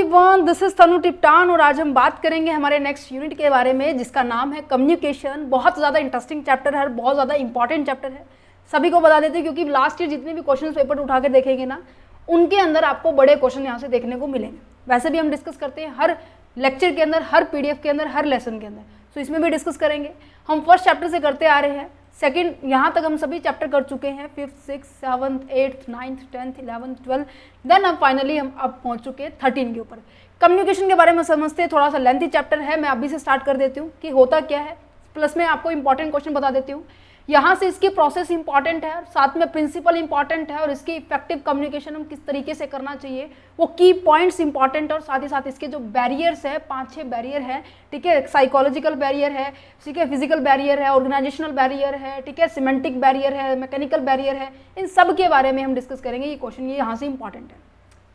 Everyone, this is तनु टिप्टान और आज हम बात करेंगे हमारे नेक्स्ट यूनिट के बारे में जिसका नाम है कम्युनिकेशन। बहुत ज़्यादा इंटरेस्टिंग चैप्टर है, बहुत ज़्यादा इंपॉर्टेंट चैप्टर है। सभी को बता देते हैं क्योंकि लास्ट ईयर जितने भी क्वेश्चन पेपर उठा के देखेंगे ना, उनके अंदर आपको बड़े क्वेश्चन यहाँ से देखने को मिलेंगे। वैसे भी हम डिस्कस करते हैं हर लेक्चर के अंदर, हर PDF के अंदर, हर लेसन के अंदर, तो इसमें भी डिस्कस करेंगे। हम फर्स्ट चैप्टर से करते आ रहे हैं, सेकंड यहाँ तक हम सभी चैप्टर कर चुके हैं, 5th 6th 7th 8th 9th 10th 11th 12th, then अब फाइनली हम अब पहुँच चुके हैं 13 के ऊपर। कम्युनिकेशन के बारे में समझते हैं, थोड़ा सा लेंथी चैप्टर है, मैं अभी से स्टार्ट कर देती हूँ कि होता क्या है, प्लस में आपको इंपॉर्टेंट क्वेश्चन बता देती हूँ। यहाँ से इसकी प्रोसेस इंपॉर्टेंट है, साथ में प्रिंसिपल इंपॉर्टेंट है, और इसकी इफेक्टिव कम्युनिकेशन हम किस तरीके से करना चाहिए वो की पॉइंट्स इंपॉर्टेंट, और साथ ही साथ इसके जो बैरियर्स है, 5-6 बैरियर है, ठीक है। साइकोलॉजिकल बैरियर है, ठीक है, फिजिकल बैरियर है, ऑर्गेनाइजेशनल बैरियर है, ठीक है, सिमेंटिक बैरियर है, मैकेनिकल बैरियर है, इन सब के बारे में हम डिस्कस करेंगे। ये क्वेश्चन ये यहाँ से इंपॉर्टेंट है,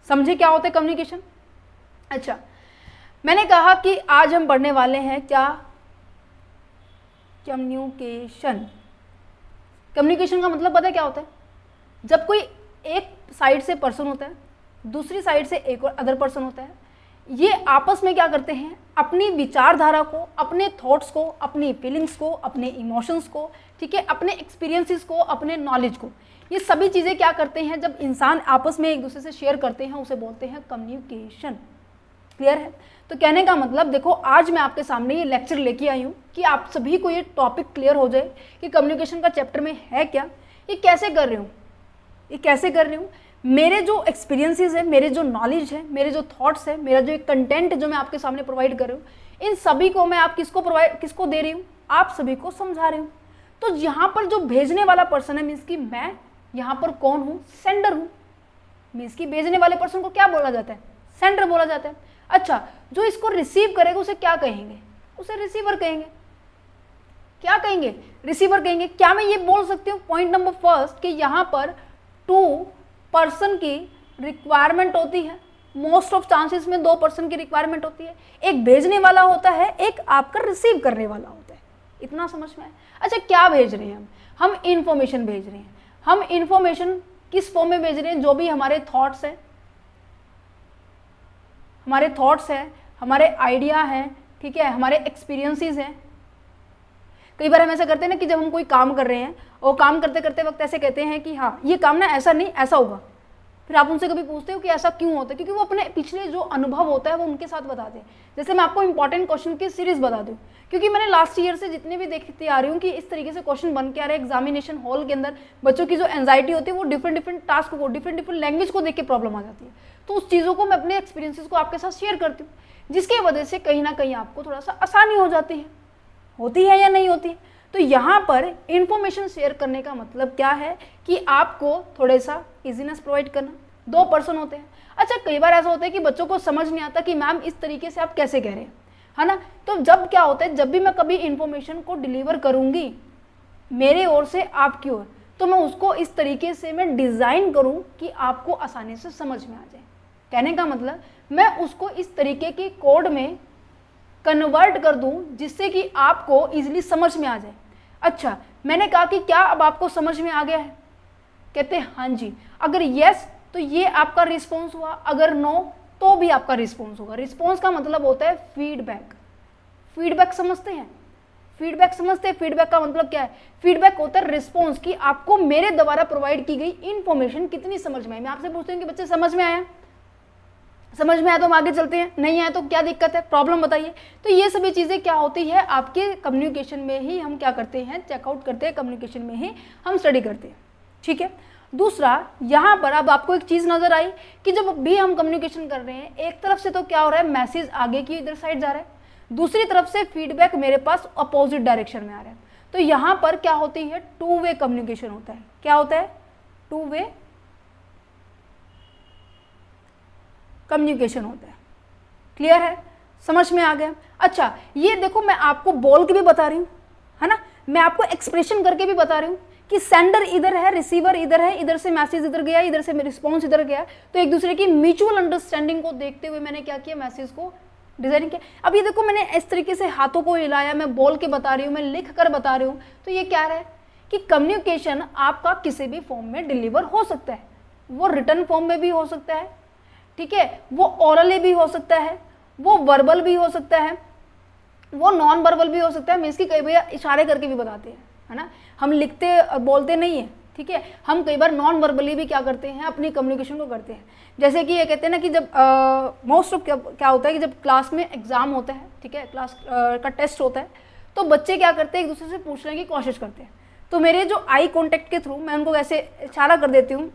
समझे क्या होता है कम्युनिकेशन। अच्छा, मैंने कहा कि आज हम पढ़ने वाले हैं क्या, कम्युनिकेशन। कम्युनिकेशन का मतलब पता है क्या होता है? जब कोई एक साइड से पर्सन होता है, दूसरी साइड से एक और अदर पर्सन होता है, ये आपस में क्या करते हैं, अपनी विचारधारा को, अपने थॉट्स को, अपनी फीलिंग्स को, अपने इमोशंस को, ठीक है, अपने एक्सपीरियंसेस को, अपने नॉलेज को, ये सभी चीज़ें क्या करते हैं जब इंसान आपस में एक दूसरे से शेयर करते हैं, उसे बोलते हैं कम्युनिकेशन। क्लियर है? तो कहने का मतलब देखो, आज मैं आपके सामने ये लेक्चर लेके आई हूँ कि आप सभी को ये टॉपिक क्लियर हो जाए कि कम्युनिकेशन का चैप्टर में है क्या, ये कैसे कर रही हूँ, ये कैसे कर रही हूँ, मेरे जो एक्सपीरियंसेस है, मेरे जो नॉलेज है, मेरे जो थॉट्स है, मेरा जो एक कंटेंट जो मैं आपके सामने प्रोवाइड कर रही हूँ, इन सभी को मैं आप किसको दे रही हूँ, आप सभी को समझा रही हूँ। तो यहाँ पर जो भेजने वाला पर्सन है, मीन्स कि मैं यहाँ पर कौन हूँ, सेंडर हूँ। मीन्स कि भेजने वाले पर्सन को क्या बोला जाता है, सेंडर बोला जाता है। अच्छा, जो इसको रिसीव करेगा उसे क्या कहेंगे, उसे रिसीवर कहेंगे। क्या कहेंगे, रिसीवर कहेंगे। क्या मैं ये बोल सकती हूँ पॉइंट नंबर फर्स्ट कि यहाँ पर 2 पर्सन की रिक्वायरमेंट होती है, मोस्ट ऑफ चांसेस में 2 पर्सन की रिक्वायरमेंट होती है, एक भेजने वाला होता है, एक आपका रिसीव करने वाला होता है। इतना समझ में आए? अच्छा, क्या भेज रहे हैं हम इंफॉर्मेशन भेज रहे हैं। हम इंफॉर्मेशन किस फॉर्म में भेज रहे हैं, जो भी हमारे थॉट्स हैं, हमारे थॉट्स हैं, हमारे आइडिया हैं, ठीक है, हमारे एक्सपीरियंसेस हैं। कई बार हम ऐसा करते हैं ना कि जब हम कोई काम कर रहे हैं और काम करते करते वक्त ऐसे कहते हैं कि हाँ ये काम ना ऐसा नहीं ऐसा होगा, फिर आप उनसे कभी पूछते हो कि ऐसा क्यों होता है, क्योंकि वो अपने पिछले जो अनुभव होता है वो उनके साथ बताते हैं। जैसे मैं आपको इंपॉर्टेंट क्वेश्चन की सीरीज बता दूँ, क्योंकि मैंने लास्ट ईयर से जितने भी देखती आ रही हूँ कि इस तरीके से क्वेश्चन बन के आ रहे हैं एग्जामिनेशन हॉल के अंदर, बच्चों की जो एंजाइटी होती है वो डिफरेंट टास्क को, डिफरेंट लैंग्वेज को देख के प्रॉब्लम आ जाती है। तो उस चीज़ों को मैं अपने एक्सपीरियंसेस को आपके साथ शेयर करती हूँ, जिसकी वजह से कहीं ना कहीं आपको थोड़ा सा आसानी हो जाती है। होती है या नहीं होती? तो यहाँ पर इंफॉर्मेशन शेयर करने का मतलब क्या है कि आपको थोड़ा सा इजीनेस प्रोवाइड करना। 2 पर्सन होते हैं। अच्छा, कई बार ऐसा होता है कि बच्चों को समझ नहीं आता कि मैम इस तरीके से आप कैसे कह रहे हैं, है ना। तो जब क्या होता है, जब भी मैं कभी इंफॉर्मेशन को डिलीवर करूँगी मेरे ओर से आपकी ओर, तो मैं उसको इस तरीके से मैं डिज़ाइन करूँ कि आपको आसानी से समझ में आ जाए। कहने का मतलब मैं उसको इस तरीके के कोड में कन्वर्ट कर दूं जिससे कि आपको इजीली समझ में आ जाए। अच्छा, मैंने कहा कि क्या अब आपको समझ में आ गया है? कहते हैं हाँ जी। अगर यस तो ये आपका रिस्पॉन्स हुआ, अगर नो तो भी आपका रिस्पॉन्स होगा। रिस्पॉन्स का मतलब होता है फीडबैक। फीडबैक समझते हैं? फीडबैक समझते हैं? फीडबैक का मतलब क्या है? फीडबैक होता है रिस्पॉन्स की आपको मेरे द्वारा प्रोवाइड की गई इंफॉर्मेशन कितनी समझ में आई। मैं आपसे पूछती हूँ कि बच्चे समझ में आया? समझ में आया तो हम आगे चलते हैं, नहीं आया तो क्या दिक्कत है, प्रॉब्लम बताइए। तो ये सभी चीज़ें क्या होती है आपके कम्युनिकेशन में ही हम क्या करते हैं, चेकआउट करते हैं, कम्युनिकेशन में ही हम स्टडी करते हैं। ठीक है। दूसरा, यहाँ पर अब आपको एक चीज़ नज़र आई कि जब भी हम कम्युनिकेशन कर रहे हैं, एक तरफ से तो क्या हो रहा है, मैसेज आगे की इधर साइड जा रहा है, दूसरी तरफ से फीडबैक मेरे पास अपोजिट डायरेक्शन में आ रहा है। तो यहाँ पर क्या होती है, 2 वे कम्युनिकेशन होता है। क्या होता है? 2 वे कम्युनिकेशन होता है। क्लियर है? समझ में आ गया? अच्छा, ये देखो मैं आपको बोल के भी बता रही हूँ, है ना, मैं आपको एक्सप्रेशन करके भी बता रही हूँ कि सेंडर इधर है, रिसीवर इधर है, इधर से मैसेज इधर गया, इधर से रिस्पॉन्स इधर गया। तो एक दूसरे की म्यूचुअल अंडरस्टैंडिंग को देखते हुए मैंने क्या किया, मैसेज को डिजाइन किया। अब ये देखो मैंने इस तरीके से हाथों को हिलाया, मैं बोल के बता रही हूँ, मैं लिख कर बता रही हूँ। तो ये क्या है कि कम्युनिकेशन आपका किसी भी फॉर्म में डिलीवर हो सकता है। वो रिटर्न फॉर्म में भी हो सकता है, ठीक है, वो ओरली भी हो सकता है, वो वर्बल भी हो सकता है, वो नॉन वर्बल भी हो सकता है। मीन्स की कई बार इशारे करके भी बताते हैं, है ना, हम लिखते बोलते नहीं है, ठीक है, हम कई बार नॉन वर्बली भी क्या करते हैं, अपनी कम्युनिकेशन को करते हैं। जैसे कि ये कहते हैं ना कि जब मोस्ट ऑफ क्या होता है कि जब क्लास में एग्जाम होता है, ठीक है, क्लास का टेस्ट होता है, तो बच्चे क्या करते हैं, एक दूसरे से पूछने की कोशिश करते हैं। तो मेरे जो आई कॉन्टेक्ट के थ्रू मैं उनको ऐसे इशारा कर देती हूँ,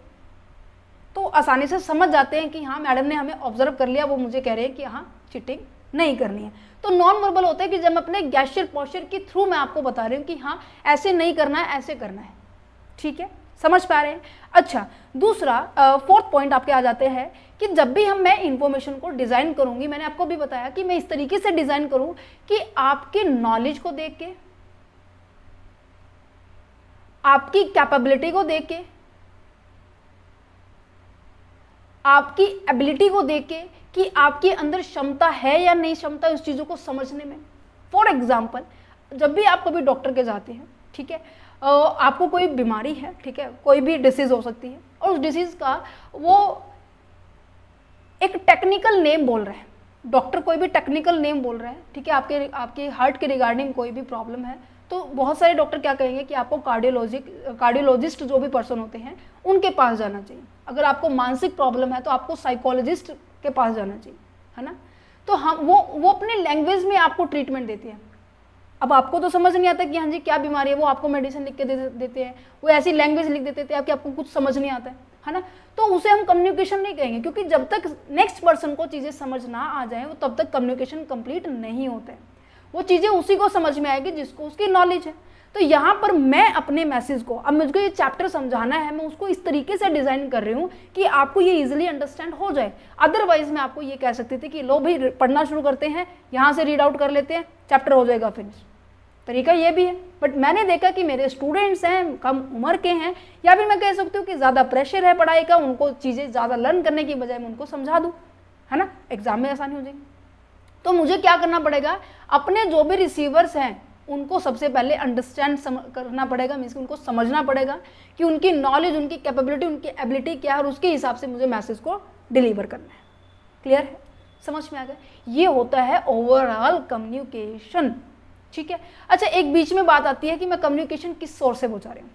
तो आसानी से समझ जाते हैं कि हाँ मैडम ने हमें ऑब्जर्व कर लिया, वो मुझे कह रहे हैं कि हाँ चीटिंग नहीं करनी है। तो नॉन वर्बल होता है कि जब मैं अपने गेस्चर पोस्चर के थ्रू मैं आपको बता रही हूँ कि हाँ ऐसे नहीं करना है, ऐसे करना है, ठीक है, समझ पा रहे हैं। अच्छा, दूसरा फोर्थ पॉइंट आपके आ जाते हैं कि जब भी मैं इंफॉर्मेशन को डिज़ाइन करूँगी, मैंने आपको भी बताया कि मैं इस तरीके से डिज़ाइन करूँ कि आपके नॉलेज को देख के, आपकी कैपेबिलिटी को देख के, आपकी एबिलिटी को देख के कि आपके अंदर क्षमता है या नहीं क्षमता उस चीज़ों को समझने में। फॉर एग्जाम्पल, जब भी आप कभी डॉक्टर के जाते हैं, ठीक है, आपको कोई बीमारी है, ठीक है, कोई भी डिसीज़ हो सकती है, और उस डिसीज़ का वो एक टेक्निकल नेम बोल रहे हैं, डॉक्टर कोई भी टेक्निकल नेम बोल रहे हैं, ठीक है, आपके हार्ट के रिगार्डिंग कोई भी प्रॉब्लम है, तो बहुत सारे डॉक्टर क्या कहेंगे कि आपको कार्डियोलॉजिस्ट जो भी पर्सन होते हैं उनके पास जाना चाहिए। अगर आपको मानसिक प्रॉब्लम है तो आपको साइकोलॉजिस्ट के पास जाना चाहिए, है ना। तो हम वो अपने लैंग्वेज में आपको ट्रीटमेंट देते हैं। अब आपको तो समझ नहीं आता कि हाँ जी क्या बीमारी है, वो आपको मेडिसिन लिख के देते हैं, वो ऐसी लैंग्वेज लिख देते थे कि आपको कुछ समझ नहीं आता है ना। तो उसे हम कम्युनिकेशन नहीं कहेंगे, क्योंकि जब तक नेक्स्ट पर्सन को चीज़ें समझ ना आ जाए वो तब तक कम्युनिकेशन कंप्लीट नहीं होता है। वो चीज़ें उसी को समझ में आएगी जिसको उसकी नॉलेज है। तो यहाँ पर मैं अपने मैसेज को, अब मुझको ये चैप्टर समझाना है, मैं उसको इस तरीके से डिज़ाइन कर रही हूँ कि आपको ये इजीली अंडरस्टैंड हो जाए। अदरवाइज मैं आपको ये कह सकती थी कि लो भाई पढ़ना शुरू करते हैं, यहाँ से रीड आउट कर लेते हैं, चैप्टर हो जाएगा फिनिश। तरीका ये भी है, बट मैंने देखा कि मेरे स्टूडेंट्स हैं, कम उम्र के हैं, या फिर मैं कह सकती हूँ कि ज़्यादा प्रेशर है पढ़ाई का, उनको चीज़ें ज़्यादा लर्न करने की बजाय मैं उनको समझा दूँ, है ना, एग्जाम में आसानी हो जाएगी। तो मुझे क्या करना पड़ेगा, अपने जो भी रिसीवर्स हैं उनको सबसे पहले अंडरस्टैंड करना पड़ेगा, मीन्स उनको समझना पड़ेगा कि उनकी नॉलेज, उनकी कैपेबिलिटी, उनकी एबिलिटी क्या है, और उसके हिसाब से मुझे मैसेज को डिलीवर करना है। क्लियर है, समझ में आ गया। ये होता है ओवरऑल कम्युनिकेशन, ठीक है। अच्छा, एक बीच में बात आती है कि मैं कम्युनिकेशन किस सोर्स से पहुंचा रही हूँ।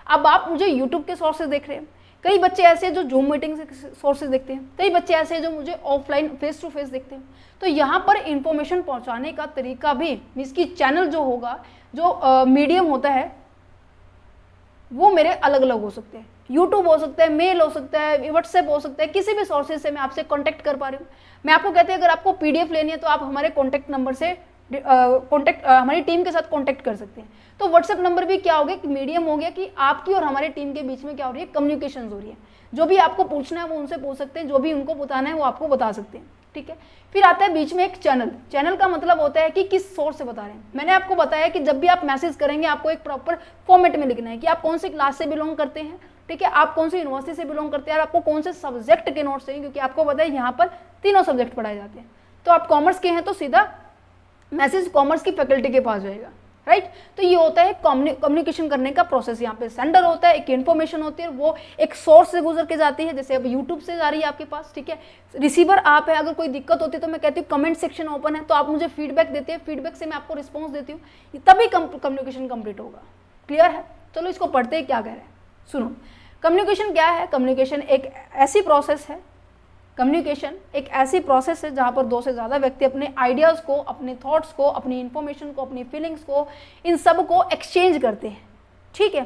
अब आप मुझे यूट्यूब के सोर्सेज देख रहे हैं, कई बच्चे ऐसे हैं जो जूम मीटिंग से सोर्सेज देखते हैं, कई बच्चे ऐसे हैं जो मुझे ऑफलाइन फेस टू फेस देखते हैं। तो यहाँ पर इंफॉर्मेशन पहुँचाने का तरीका भी, मीन्स की चैनल जो होगा, जो मीडियम होता है, वो मेरे अलग अलग हो सकते हैं। यूट्यूब हो सकता है, मेल हो सकता है, व्हाट्सएप हो सकता है, किसी भी सोर्सेज से मैं आपसे कॉन्टैक्ट कर पा रही हूँ। मैं आपको कहती हूँ अगर आपको PDF लेनी है तो आप हमारे कॉन्टैक्ट नंबर से हमारी टीम के साथ कांटेक्ट कर सकते हैं। तो व्हाट्सएप नंबर भी क्या हो गया कि मीडियम हो गया कि आपकी और हमारे टीम के बीच में क्या हो रही है, कम्युनिकेशन हो रही है। जो भी आपको पूछना है वो उनसे पूछ सकते हैं, जो भी उनको बताना है वो आपको बता सकते हैं, ठीक है। फिर आता है बीच में एक चैनल। चैनल का मतलब होता है कि किस सोर्स से बता रहे हैं। मैंने आपको बताया कि जब भी आप मैसेज करेंगे आपको एक प्रॉपर फॉर्मेट में लिखना है कि आप कौन से क्लास से बिलोंग करते हैं, ठीक है, आप कौन सी यूनिवर्सिटी से बिलोंग करते हैं, और आपको कौन से सब्जेक्ट के नोट्स चाहिए, क्योंकि आपको पता है यहाँ पर तीनों सब्जेक्ट पढ़ाए जाते हैं। तो आप कॉमर्स के हैं तो सीधा मैसेज कॉमर्स की फैकल्टी के पास जाएगा, राइट। तो ये होता है कम्युनिकेशन करने का प्रोसेस। यहाँ पे सेंडर होता है, एक इन्फॉर्मेशन होती है, वो एक सोर्स से गुजर के जाती है, जैसे अब यूट्यूब से जा रही है आपके पास, ठीक है। रिसीवर आप है, अगर कोई दिक्कत होती है तो मैं कहती हूँ कमेंट सेक्शन ओपन है, तो आप मुझे फीडबैक देते हैं, फीडबैक से मैं आपको रिस्पॉन्स देती हूँ, तभी कम्युनिकेशन कंप्लीट होगा। क्लियर है, चलो इसको पढ़ते हैं क्या कह रहे हैं, सुनो। कम्युनिकेशन क्या है? कम्युनिकेशन एक ऐसी प्रोसेस है, कम्युनिकेशन एक ऐसी प्रोसेस है जहाँ पर 2 से ज़्यादा व्यक्ति अपने आइडियाज़ को, अपने थॉट्स को, अपनी इन्फॉर्मेशन को, अपनी फीलिंग्स को, इन सब को एक्सचेंज करते हैं, ठीक है।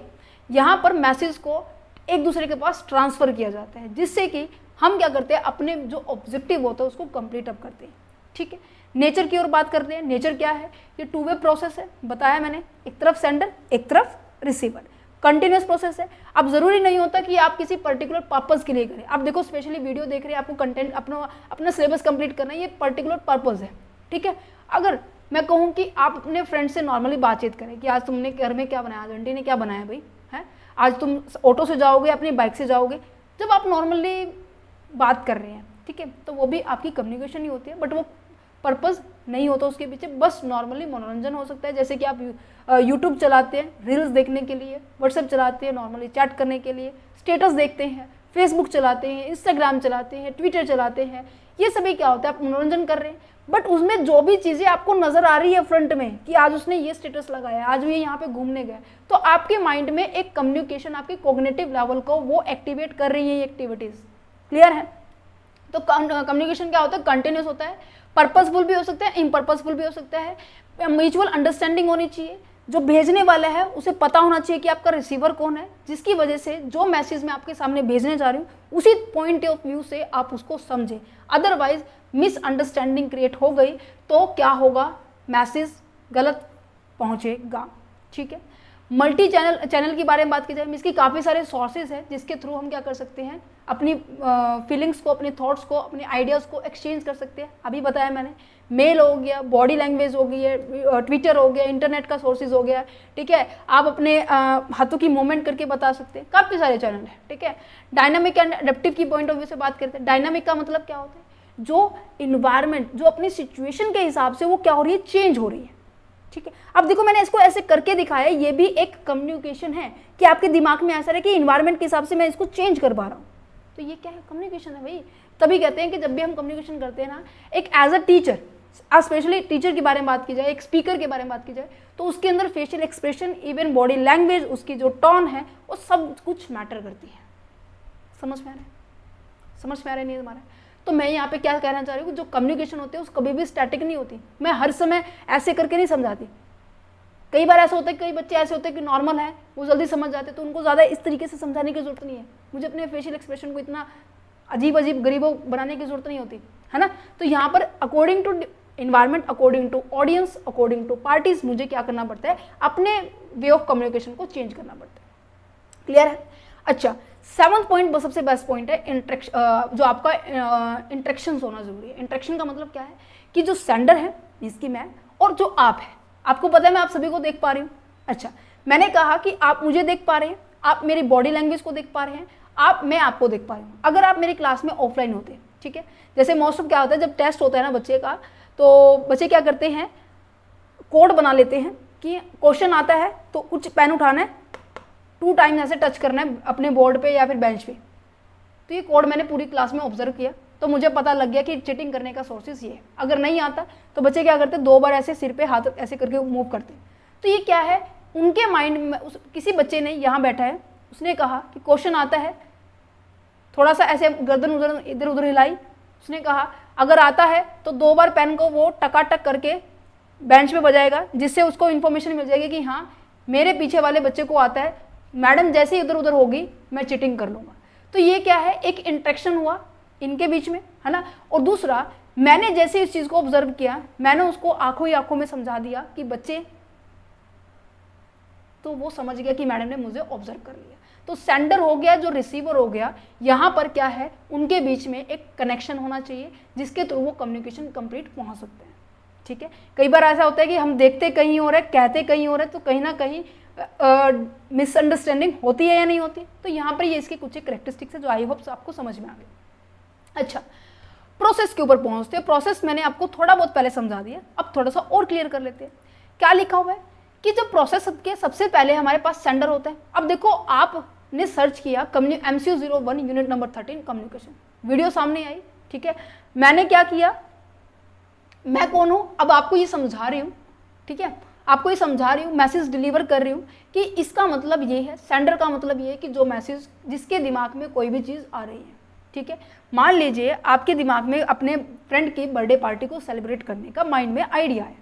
यहाँ पर मैसेज को एक दूसरे के पास ट्रांसफ़र किया जाता है, जिससे कि हम क्या करते हैं, अपने जो ऑब्जेक्टिव होता है उसको कंप्लीट अप करते हैं, ठीक है। नेचर की ओर बात करते हैं। नेचर क्या है? ये 2 वे प्रोसेस है, बताया मैंने, एक तरफ सेंडर, एक तरफ रिसीवर, कंटिन्यूस प्रोसेस है। अब जरूरी नहीं होता कि आप किसी पर्टिकुलर पर्पस के लिए करें। आप देखो स्पेशली वीडियो देख रहे हैं, आपको कंटेंट अपना सिलेबस कंप्लीट करना है, ये पर्टिकुलर पर्पस है, ठीक है। अगर मैं कहूँ कि आप अपने फ्रेंड से नॉर्मली बातचीत करें कि आज तुमने घर में क्या बनाया, आज आंटी ने क्या बनाया भाई, है आज तुम ऑटो से जाओगे, अपनी बाइक से जाओगे, जब आप नॉर्मली बात कर रहे हैं, ठीक है, तो वो भी आपकी कम्युनिकेशन ही होती है, बट वो पर्पस नहीं होता उसके पीछे, बस नॉर्मली मनोरंजन हो सकता है। जैसे कि आप यूट्यूब चलाते हैं रील्स देखने के लिए, व्हाट्सएप चलाते हैं नॉर्मली चैट करने के लिए, स्टेटस देखते हैं, फेसबुक चलाते हैं, इंस्टाग्राम चलाते हैं, ट्विटर चलाते हैं, ये सभी क्या होता है, आप मनोरंजन कर रहे हैं। बट उसमें जो भी चीज़ें आपको नज़र आ रही है फ्रंट में कि आज उसने ये स्टेटस लगाया, आज ये यहाँ पे घूमने गया, तो आपके माइंड में एक कम्युनिकेशन, आपके कॉग्निटिव लेवल को वो एक्टिवेट कर रही है ये एक्टिविटीज़। क्लियर है? तो कम्युनिकेशन क्या होता है, कंटिन्यूस होता है, पर्पसफुल भी हो सकता है, इम्पर्पसफुल भी हो सकता है, म्यूचुअल अंडरस्टैंडिंग होनी चाहिए, जो भेजने वाला है उसे पता होना चाहिए कि आपका रिसीवर कौन है, जिसकी वजह से जो मैसेज मैं आपके सामने भेजने जा रही हूँ उसी पॉइंट ऑफ व्यू से आप उसको समझें। अदरवाइज मिसअंडरस्टैंडिंग क्रिएट हो गई तो क्या होगा, मैसेज गलत पहुँचेगा। ठीक है, मल्टी चैनल की बारे में बात की जाए, इसकी काफ़ी सारे सोर्सेज हैं जिसके थ्रू हम क्या कर सकते हैं, अपनी फीलिंग्स को, अपने थॉट्स को, अपने आइडियाज़ को एक्सचेंज कर सकते हैं। अभी बताया मैंने, मेल हो गया, बॉडी लैंग्वेज हो गई है, ट्विटर हो गया, इंटरनेट का सोर्सेज हो गया, ठीक है, आप अपने हाथों की मूवमेंट करके बता सकते हैं, काफ़ी सारे चैनल हैं। ठीक है, डायनामिक एंड एडेप्टिव की पॉइंट ऑफ व्यू से बात करते हैं। डायनामिक का मतलब क्या होता है, जो इन्वायरमेंट, जो अपनी सिचुएशन के हिसाब से वो क्या हो रही है, चेंज हो रही है। ठीक है, अब देखो मैंने इसको ऐसे करके दिखाया, ये भी एक कम्युनिकेशन है कि आपके दिमाग में ऐसा रहे कि इन्वायरमेंट के हिसाब से मैं इसको चेंज कर पा रहा हूँ, तो ये क्या है, कम्युनिकेशन है भाई। तभी कहते हैं कि जब भी हम कम्युनिकेशन करते हैं ना, एक as a teacher, specially teacher के बारे में बात की जाए, एक स्पीकर के बारे में बात की जाए, तो उसके अंदर facial expression, even body language, उसकी जो टोन है, वो सब कुछ मैटर करती है। समझ में आ रहा है? समझ में आ रहा है नहीं तुम्हारा? तो मैं यहाँ पे क्या कहना चाह रही हूँ, जो कम्युनिकेशन होती है वो कभी भी स्टैटिक नहीं होती। मैं हर समय ऐसे करके नहीं समझाती। कई बार ऐसा होता है, कई बच्चे ऐसे होते हैं कि नॉर्मल है, वो जल्दी समझ जाते हैं, तो उनको ज़्यादा इस तरीके से समझाने की जरूरत नहीं है। मुझे अपने फेशियल एक्सप्रेशन को इतना अजीब अजीब गरीबों बनाने की जरूरत नहीं होती है ना। तो यहाँ पर according to environment, according to audience, according to parties, मुझे क्या करना पड़ता है, अपने वे ऑफ कम्युनिकेशन को चेंज करना पड़ता है। क्लियर है? अच्छा, 7th पॉइंट सबसे बेस्ट पॉइंट है, इंटरेक्शन। जो आपका इंटरेक्शन होना जरूरी है। इंटरेक्शन का मतलब क्या है कि जो सेंडर है, जिसकी मैं, और जो आप है, आपको पता है मैं आप सभी को देख पा रही हूँ। अच्छा, मैंने कहा कि आप मुझे देख पा रहे हैं, आप मेरी बॉडी लैंग्वेज को देख पा रहे हैं, मैं आपको देख पा रही हूँ। अगर आप मेरी क्लास में ऑफलाइन होते, ठीक है, जैसे मोस्ट ऑफ क्या होता है, जब टेस्ट होता है ना बच्चे का, तो बच्चे क्या करते हैं, कोड बना लेते हैं कि क्वेश्चन आता है तो कुछ पेन उठाना है, 2 टाइम्स ऐसे टच करना है अपने बोर्ड पे या फिर बेंच पे। तो ये कोड मैंने पूरी क्लास में ऑब्जर्व किया, तो मुझे पता लग गया कि चीटिंग करने का सोर्सेस ये है। अगर नहीं आता तो बच्चे क्या करते, 2 बार ऐसे सिर पे हाथ ऐसे करके मूव करते। तो ये क्या है, उनके माइंड में किसी बच्चे ने यहाँ बैठा है, उसने कहा कि क्वेश्चन आता है, थोड़ा सा ऐसे गर्दन इधर उधर हिलाई, उसने कहा अगर आता है तो 2 बार पेन को वो टकाटक करके बेंच पे बजाएगा, जिससे उसको इन्फॉर्मेशन मिल जाएगी कि हाँ मेरे पीछे वाले बच्चे को आता है, मैडम जैसे ही इधर उधर होगी मैं चीटिंग कर लूँगा। तो ये क्या है, एक इंटरेक्शन हुआ इनके बीच में, है ना। और दूसरा, मैंने जैसे इस चीज़ को ऑब्जर्व किया, मैंने उसको आंखों ही आंखों में समझा दिया कि बच्चे, तो वो समझ गया कि मैडम ने मुझे ऑब्जर्व कर लिया। तो सेंडर हो गया, जो रिसीवर हो गया, यहाँ पर क्या है, उनके बीच में एक कनेक्शन होना चाहिए जिसके थ्रू वो कम्युनिकेशन कंप्लीट पहुँच सकते हैं। ठीक है, कई बार ऐसा होता है कि हम देखते कहीं और है, कहते कहीं और है, तो कहीं ना कहीं मिसअंडरस्टैंडिंग होती है या नहीं होती। तो यहाँ पर ये इसके कुछ करेक्टरिस्टिक्स है जो आई होप आपको समझ में आ गए। अच्छा, प्रोसेस के ऊपर पहुँचते हैं। प्रोसेस मैंने आपको थोड़ा बहुत पहले समझा दिया, अब थोड़ा सा और क्लियर कर लेते हैं। क्या लिखा हुआ है कि जब प्रोसेस के सबसे पहले हमारे पास सेंडर होता है। अब देखो, आपने सर्च किया MCQ 01 unit number 13 communication, video सामने आई, ठीक है। मैंने क्या किया, मैं कौन हूँ, अब आपको ये समझा रही हूँ, ठीक है, आपको ये समझा रही हूँ, मैसेज डिलीवर कर रही हूँ कि इसका मतलब ये है, सेंडर का मतलब ये है कि जो मैसेज, जिसके दिमाग में कोई भी चीज़ आ रही है, ठीक है। मान लीजिए आपके दिमाग में अपने फ्रेंड की बर्थडे पार्टी को सेलिब्रेट करने का माइंड में आइडिया है,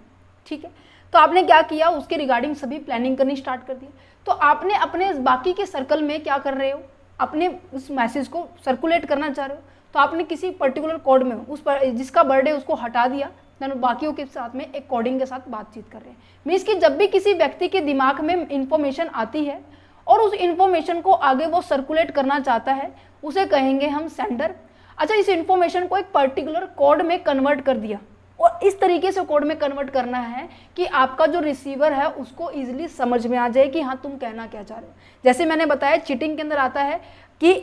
ठीक है। तो आपने क्या किया, उसके रिगार्डिंग सभी प्लानिंग करनी स्टार्ट कर दी। तो आपने अपने बाकी के सर्कल में क्या कर रहे हो, अपने उस मैसेज को सर्कुलेट करना चाह रहे हो, तो आपने किसी पर्टिकुलर कोड में उस पर जिसका बर्थडे उसको हटा दिया, देन बाकियों के साथ में एक कोडिंग के साथ बातचीत कर रहे हैं। मीन्स कि जब भी किसी व्यक्ति के दिमाग में इंफॉर्मेशन आती है और उस इंफॉर्मेशन को आगे वो सर्कुलेट करना चाहता है, उसे कहेंगे हम सेंडर। अच्छा, इस इंफॉर्मेशन को एक पर्टिकुलर कोड में कन्वर्ट कर दिया, और इस तरीके से कोड में कन्वर्ट करना है कि आपका जो रिसीवर है उसको इजीली समझ में आ जाए कि हाँ तुम कहना क्या चाह रहे हो। जैसे मैंने बताया चीटिंग के अंदर आता है कि,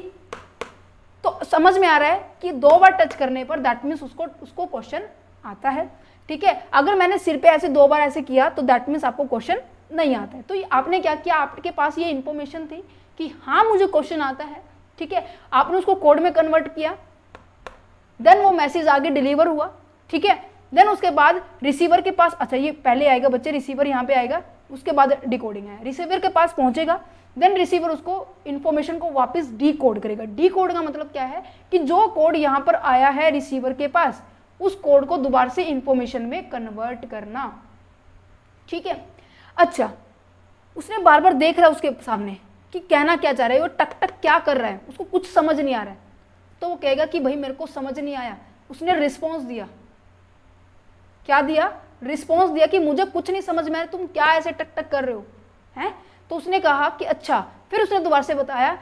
तो समझ में आ रहा है कि 2 बार टच करने पर दैट मीन्स उसको क्वेश्चन आता है, ठीक है। अगर मैंने सिर पे ऐसे 2 बार ऐसे किया तो दैट मीन्स आपको क्वेश्चन नहीं आता है। तो आपने क्या किया, आपके पास ये इन्फॉर्मेशन थी कि हाँ मुझे क्वेश्चन आता है, ठीक है, आपने उसको कोड में कन्वर्ट किया, देन वो मैसेज आगे डिलीवर हुआ, ठीक है, देन उसके बाद रिसीवर के पास, अच्छा ये पहले आएगा बच्चे, रिसीवर यहाँ पे आएगा, उसके बाद डिकोडिंग है, रिसीवर के पास पहुंचेगा, देन रिसीवर उसको इन्फॉर्मेशन को वापस डीकोड करेगा। डीकोड का मतलब क्या है कि जो कोड यहाँ पर आया है रिसीवर के पास, उस कोड को दोबारा से इंफॉर्मेशन में कन्वर्ट करना, ठीक है। अच्छा, उसने बार बार देख रहा है उसके सामने कि कहना क्या चाह रहा है, वो टक टक क्या कर रहा है, उसको कुछ समझ नहीं आ रहा है, तो वो कहेगा कि भाई मेरे को समझ नहीं आया। उसने रिस्पॉन्स दिया, क्या दिया, रिस्पॉन्स दिया कि मुझे कुछ नहीं समझ में आ रहा, तुम क्या ऐसे टक टक कर रहे हो, हैं। तो उसने कहा कि अच्छा, फिर उसने दोबारा से बताया,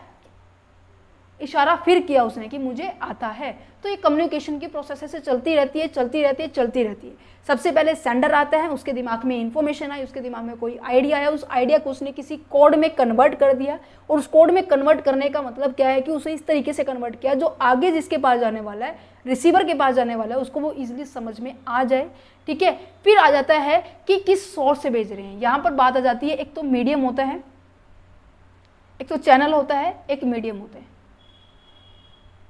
इशारा फिर किया उसने कि मुझे आता है। तो ये कम्युनिकेशन की प्रोसेस ऐसे चलती रहती है, चलती रहती है, चलती रहती है। सबसे पहले सेंडर आता है, उसके दिमाग में इंफॉर्मेशन आई, उसके दिमाग में कोई आइडिया आया, उस आइडिया को उसने किसी कोड में कन्वर्ट कर दिया, और उस कोड में कन्वर्ट करने का मतलब क्या है कि उसे इस तरीके से कन्वर्ट किया जो आगे जिसके पास जाने वाला है, रिसीवर के पास जाने वाला है, उसको वो इजीली समझ में आ जाए, ठीक है। फिर आ जाता है कि किस सोर्स से भेज रहे हैं। यहाँ पर बात आ जाती है, एक तो मीडियम होता है, एक तो चैनल होता है, एक मीडियम होता है,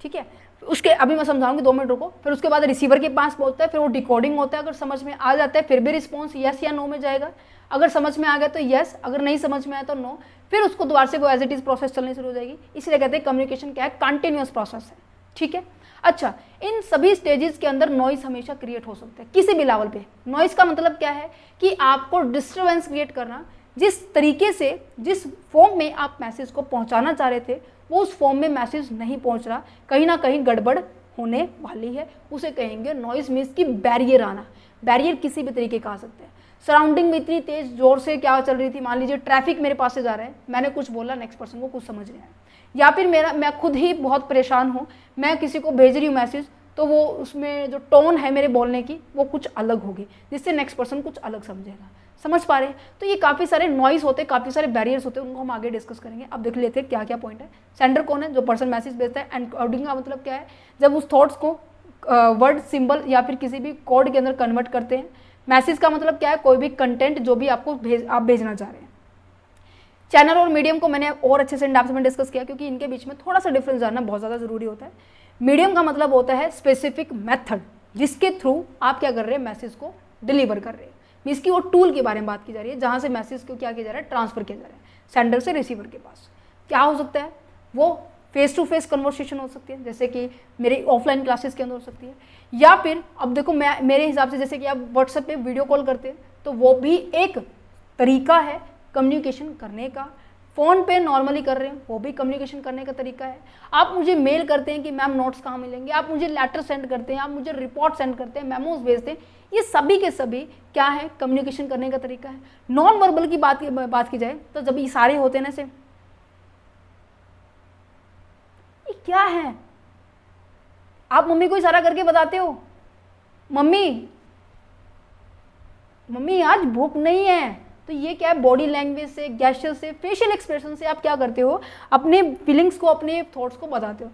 ठीक है। उसके अभी मैं समझाऊंगी, 2 मिनट रुको। फिर उसके बाद रिसीवर के पास पहुंचता है, फिर वो डिकोडिंग होता है, अगर समझ में आ जाता है फिर भी रिस्पॉन्स यस या नो में जाएगा, अगर समझ में आ गया तो यस, अगर नहीं समझ में आया तो नो। फिर उसको दोबारा से वो एज इट इज प्रोसेस चलनी शुरू हो जाएगी। इसलिए कहते हैं कम्युनिकेशन क्या है, कंटिन्यूअस प्रोसेस है, ठीक है। अच्छा, इन सभी स्टेजेस के अंदर नॉइस हमेशा क्रिएट हो सकता है किसी भी लेवल पे। नॉइस का मतलब क्या है कि आपको डिस्टर्बेंस क्रिएट करना, जिस तरीके से, जिस फॉर्म में आप मैसेज को पहुंचाना चाह रहे थे वो उस फॉर्म में मैसेज नहीं पहुंच रहा, कहीं ना कहीं गड़बड़ होने वाली है, उसे कहेंगे नॉइस मीन्स की बैरियर आना। बैरियर किसी भी तरीके का आ सकते हैं। सराउंडिंग में इतनी तेज जोर से क्या चल रही थी, मान लीजिए ट्रैफिक मेरे पास से जा रहा है, मैंने कुछ बोला, नेक्स्ट पर्सन को कुछ समझ नहीं आया, या फिर मैं खुद ही बहुत परेशान हूँ, मैं किसी को भेज रही हूँ मैसेज, तो वो उसमें जो टोन है मेरे बोलने की वो कुछ अलग होगी, जिससे नेक्स्ट पर्सन कुछ अलग समझेगा। समझ पा रहे हैं? तो ये काफ़ी सारे नॉइस होते हैं, काफ़ी सारे बैरियर्स होते हैं, उनको हम आगे डिस्कस करेंगे। अब देख लेते हैं क्या क्या पॉइंट है। सेंडर कौन है? जो पर्सन मैसेज भेजता है। एनकोडिंग का मतलब क्या है? जब उस थॉट्स को वर्ड, सिंबल या फिर किसी भी कोड के अंदर कन्वर्ट करते हैं। मैसेज का मतलब क्या है? कोई भी कंटेंट जो भी आपको आप भेजना चाह रहे हैं। चैनल और मीडियम को मैंने और अच्छे से डेप्थ में डिस्कस किया, क्योंकि इनके बीच में थोड़ा सा डिफरेंस जानना बहुत ज़्यादा जरूरी होता है। मीडियम का मतलब होता है स्पेसिफिक मेथड, जिसके थ्रू आप क्या कर रहे हैं, मैसेज को डिलीवर कर रहे हैं। मीन्स की वो टूल के बारे में बात की जा रही है, जहाँ से मैसेज को क्या किया जा रहा है, ट्रांसफर किया जा रहा है सेंडर से रिसीवर के पास। क्या हो सकता है? वो फेस टू फेस कन्वर्सेशन हो सकती है, जैसे कि मेरी ऑफलाइन क्लासेस के अंदर हो सकती है, या फिर अब देखो मेरे हिसाब से जैसे कि आप व्हाट्सएप पे वीडियो कॉल करते हैं, तो वो भी एक तरीका है कम्युनिकेशन करने का। फ़ोन पे नॉर्मली कर रहे हैं, वो भी कम्युनिकेशन करने का तरीका है। आप मुझे मेल करते हैं कि मैम नोट्स कहाँ मिलेंगे, आप मुझे लेटर सेंड करते हैं, आप मुझे रिपोर्ट सेंड करते हैं, मेमोज भेजते हैं, ये सभी के सभी क्या है, कम्युनिकेशन करने का तरीका है। नॉन वर्बल की बात की जाए तो जब इशारे होते हैं ना, से ये क्या है, आप मम्मी को इशारा करके बताते हो, मम्मी मम्मी आज भूख नहीं है, तो ये क्या है, बॉडी लैंग्वेज से, गेस्चर से, फेशियल एक्सप्रेशन से आप क्या करते हो, अपने फीलिंग्स को, अपने थॉट्स को बताते हो।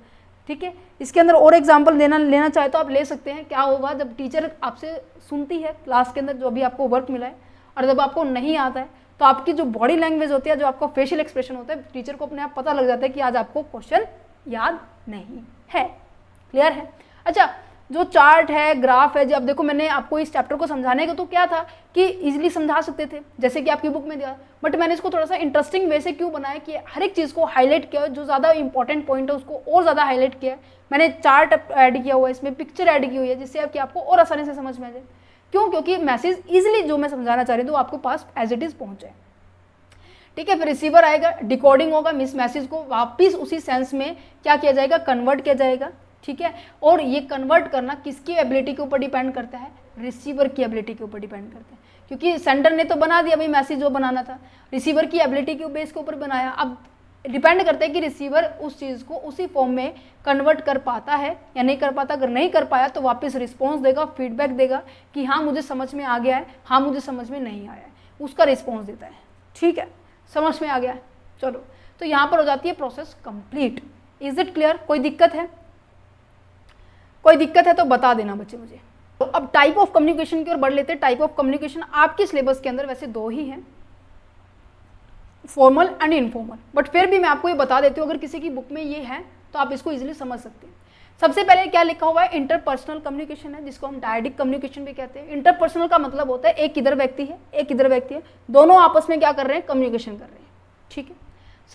ठीक है, इसके अंदर और एग्जांपल लेना चाहे तो आप ले सकते हैं। क्या होगा जब टीचर आपसे सुनती है क्लास के अंदर जो भी आपको वर्क मिला है, और जब आपको नहीं आता है तो आपकी जो बॉडी लैंग्वेज होती है, जो आपका फेशियल एक्सप्रेशन होता है, टीचर को अपने आप पता लग जाता है कि आज आपको क्वेश्चन याद नहीं है। क्लियर है? अच्छा, जो चार्ट है, ग्राफ है, जब देखो मैंने आपको इस चैप्टर को समझाने का तो क्या था कि इजीली समझा सकते थे, जैसे कि आपकी बुक में दिया, बट मैंने इसको थोड़ा सा इंटरेस्टिंग वे से क्यों बनाया कि हर एक चीज़ को हाईलाइट किया, जो ज़्यादा इंपॉर्टेंट पॉइंट है उसको और ज़्यादा हाईलाइट किया। मैंने चार्ट ऐड किया हुआ है, इसमें पिक्चर ऐड की हुई है, जिससे कि आपको और आसानी से समझ में आ जाए। क्यों? क्योंकि मैसेज ईजिली जो मैं समझाना चाह रही हूँ आपको पास एज इट इज़ पहुँच जाए। ठीक है, फिर रिसीवर आएगा, डिकोडिंग होगा, मिस मैसेज को वापस उसी सेंस में क्या किया जाएगा, कन्वर्ट किया जाएगा। ठीक है, और ये कन्वर्ट करना किसकी एबिलिटी के ऊपर डिपेंड करता है, रिसीवर की एबिलिटी के ऊपर डिपेंड करता है, क्योंकि सेंडर ने तो बना दिया भाई मैसेज जो बनाना था, रिसीवर की एबिलिटी के बेस के ऊपर बनाया। अब डिपेंड करता है कि रिसीवर उस चीज़ को उसी फॉर्म में कन्वर्ट कर पाता है या नहीं कर पाता। अगर नहीं कर पाया तो वापस रिस्पॉन्स देगा, फीडबैक देगा कि हाँ मुझे समझ में आ गया है, हाँ मुझे समझ में नहीं आया है, उसका रिस्पॉन्स देता है। ठीक है, समझ में आ गया है? चलो, तो यहाँ पर हो जाती है process complete. Is it clear? कोई दिक्कत है? कोई दिक्कत है तो बता देना बच्चे मुझे। तो अब टाइप ऑफ कम्युनिकेशन की ओर बढ़ लेते हैं। टाइप ऑफ कम्युनिकेशन आपके सिलेबस के अंदर वैसे 2 ही हैं, फॉर्मल एंड इनफॉर्मल, बट फिर भी मैं आपको ये बता देती हूँ, अगर किसी की बुक में ये है तो आप इसको इजीली समझ सकते हैं। सबसे पहले क्या लिखा हुआ है, इंटरपर्सनल कम्युनिकेशन है, जिसको हम डायडिक कम्युनिकेशन भी कहते हैं। इंटरपर्सनल का मतलब होता है एक इधर व्यक्ति है, एक इधर व्यक्ति है, दोनों आपस में क्या कर रहे हैं, कम्युनिकेशन कर रहे हैं। ठीक है,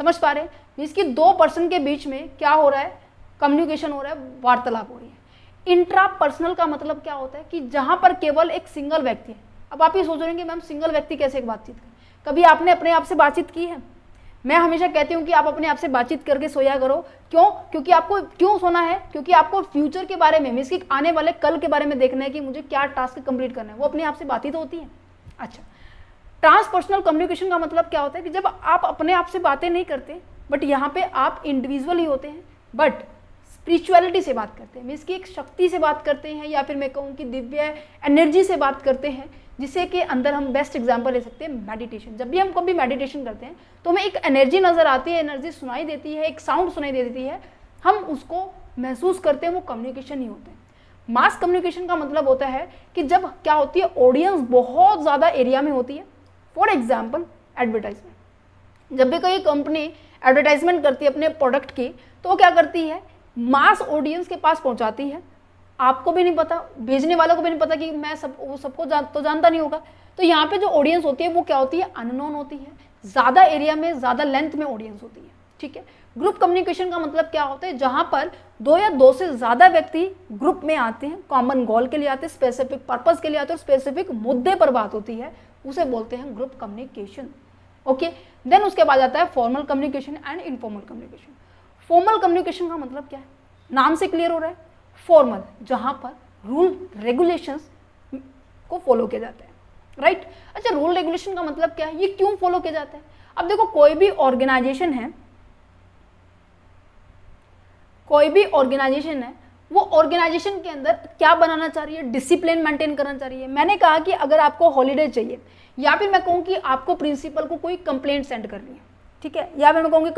समझ पा रहे हैं। इसकी दो पर्सन के बीच में क्या हो रहा है, कम्युनिकेशन हो रहा है, वार्तालाप हो रही है। इंट्रापर्सनल का मतलब क्या होता है कि जहां पर केवल एक सिंगल व्यक्ति है। अब आप ये सोच रहे हैं कि मैम सिंगल व्यक्ति कैसे एक बातचीत करें, कभी आपने अपने आप से बातचीत की है? मैं हमेशा कहती हूँ कि आप अपने आप से बातचीत करके सोया करो। क्यों? क्योंकि आपको क्यों सोना है, क्योंकि आपको फ्यूचर के बारे में, मीन्स कि आने वाले कल के बारे में देखना है कि मुझे क्या टास्क कंप्लीट करना है, वो अपने आप से बात ही तो होती है। अच्छा, ट्रांसपर्सनल कम्युनिकेशन का मतलब क्या होता है कि जब आप अपने आप से बातें नहीं करते, बट यहाँ पे आप इंडिविजुअल ही होते हैं, बट स्पिरिचुअलिटी से बात करते हैं, मीन्स कि एक शक्ति से बात करते हैं, या फिर मैं कहूँ कि दिव्य एनर्जी से बात करते हैं, जिसे के अंदर हम बेस्ट एग्जांपल ले सकते हैं मेडिटेशन। जब भी हम कभी मेडिटेशन करते हैं तो हमें एक एनर्जी नज़र आती है, एनर्जी सुनाई देती है, एक साउंड सुनाई देती है, हम उसको महसूस करते हैं, वो कम्युनिकेशन ही होता है। मास कम्युनिकेशन का मतलब होता है कि जब क्या होती है, ऑडियंस बहुत ज़्यादा एरिया में होती है। फॉर एग्जाम्पल एडवर्टाइजमेंट, जब भी कोई कंपनी एडवर्टाइजमेंट करती है अपने प्रोडक्ट की, तो वो क्या करती है, मास ऑडियंस के पास पहुंचाती है। आपको भी नहीं पता, भेजने वालों को भी नहीं पता कि मैं सबको जानता नहीं होगा। तो यहाँ पे जो ऑडियंस होती है वो क्या होती है, अननोन होती है, ज़्यादा एरिया में, ज़्यादा लेंथ में ऑडियंस होती है। ठीक है, ग्रुप कम्युनिकेशन का मतलब क्या होता है, जहाँ पर दो या दो से ज़्यादा व्यक्ति ग्रुप में आते हैं, कॉमन गोल के लिए आते हैं, स्पेसिफिक पर्पज़ के लिए आते हैं, और स्पेसिफिक मुद्दे पर बात होती है, उसे बोलते हैं ग्रुप कम्युनिकेशन। ओके, देन उसके बाद आता है formal communication and informal communication. Formal communication का मतलब क्या है, नाम से क्लियर हो रहा है, फॉर्मल, जहां पर रूल रेगुलेशंस को फॉलो किया जाता है, राइट। अच्छा, रूल रेगुलेशन का मतलब क्या है, ये क्यों फॉलो किया जाता है? अब देखो, कोई भी ऑर्गेनाइजेशन है, वो ऑर्गेनाइजेशन के अंदर क्या बनाना चाह रही है, डिसिप्लिन मेंटेन करना चाह रही है। मैंने कहा कि अगर आपको हॉलीडे चाहिए, या फिर मैं कहूँ कि आपको प्रिंसिपल को कोई कंप्लेंट सेंड करनी है, ठीक है, या फिर मैं कहूँगी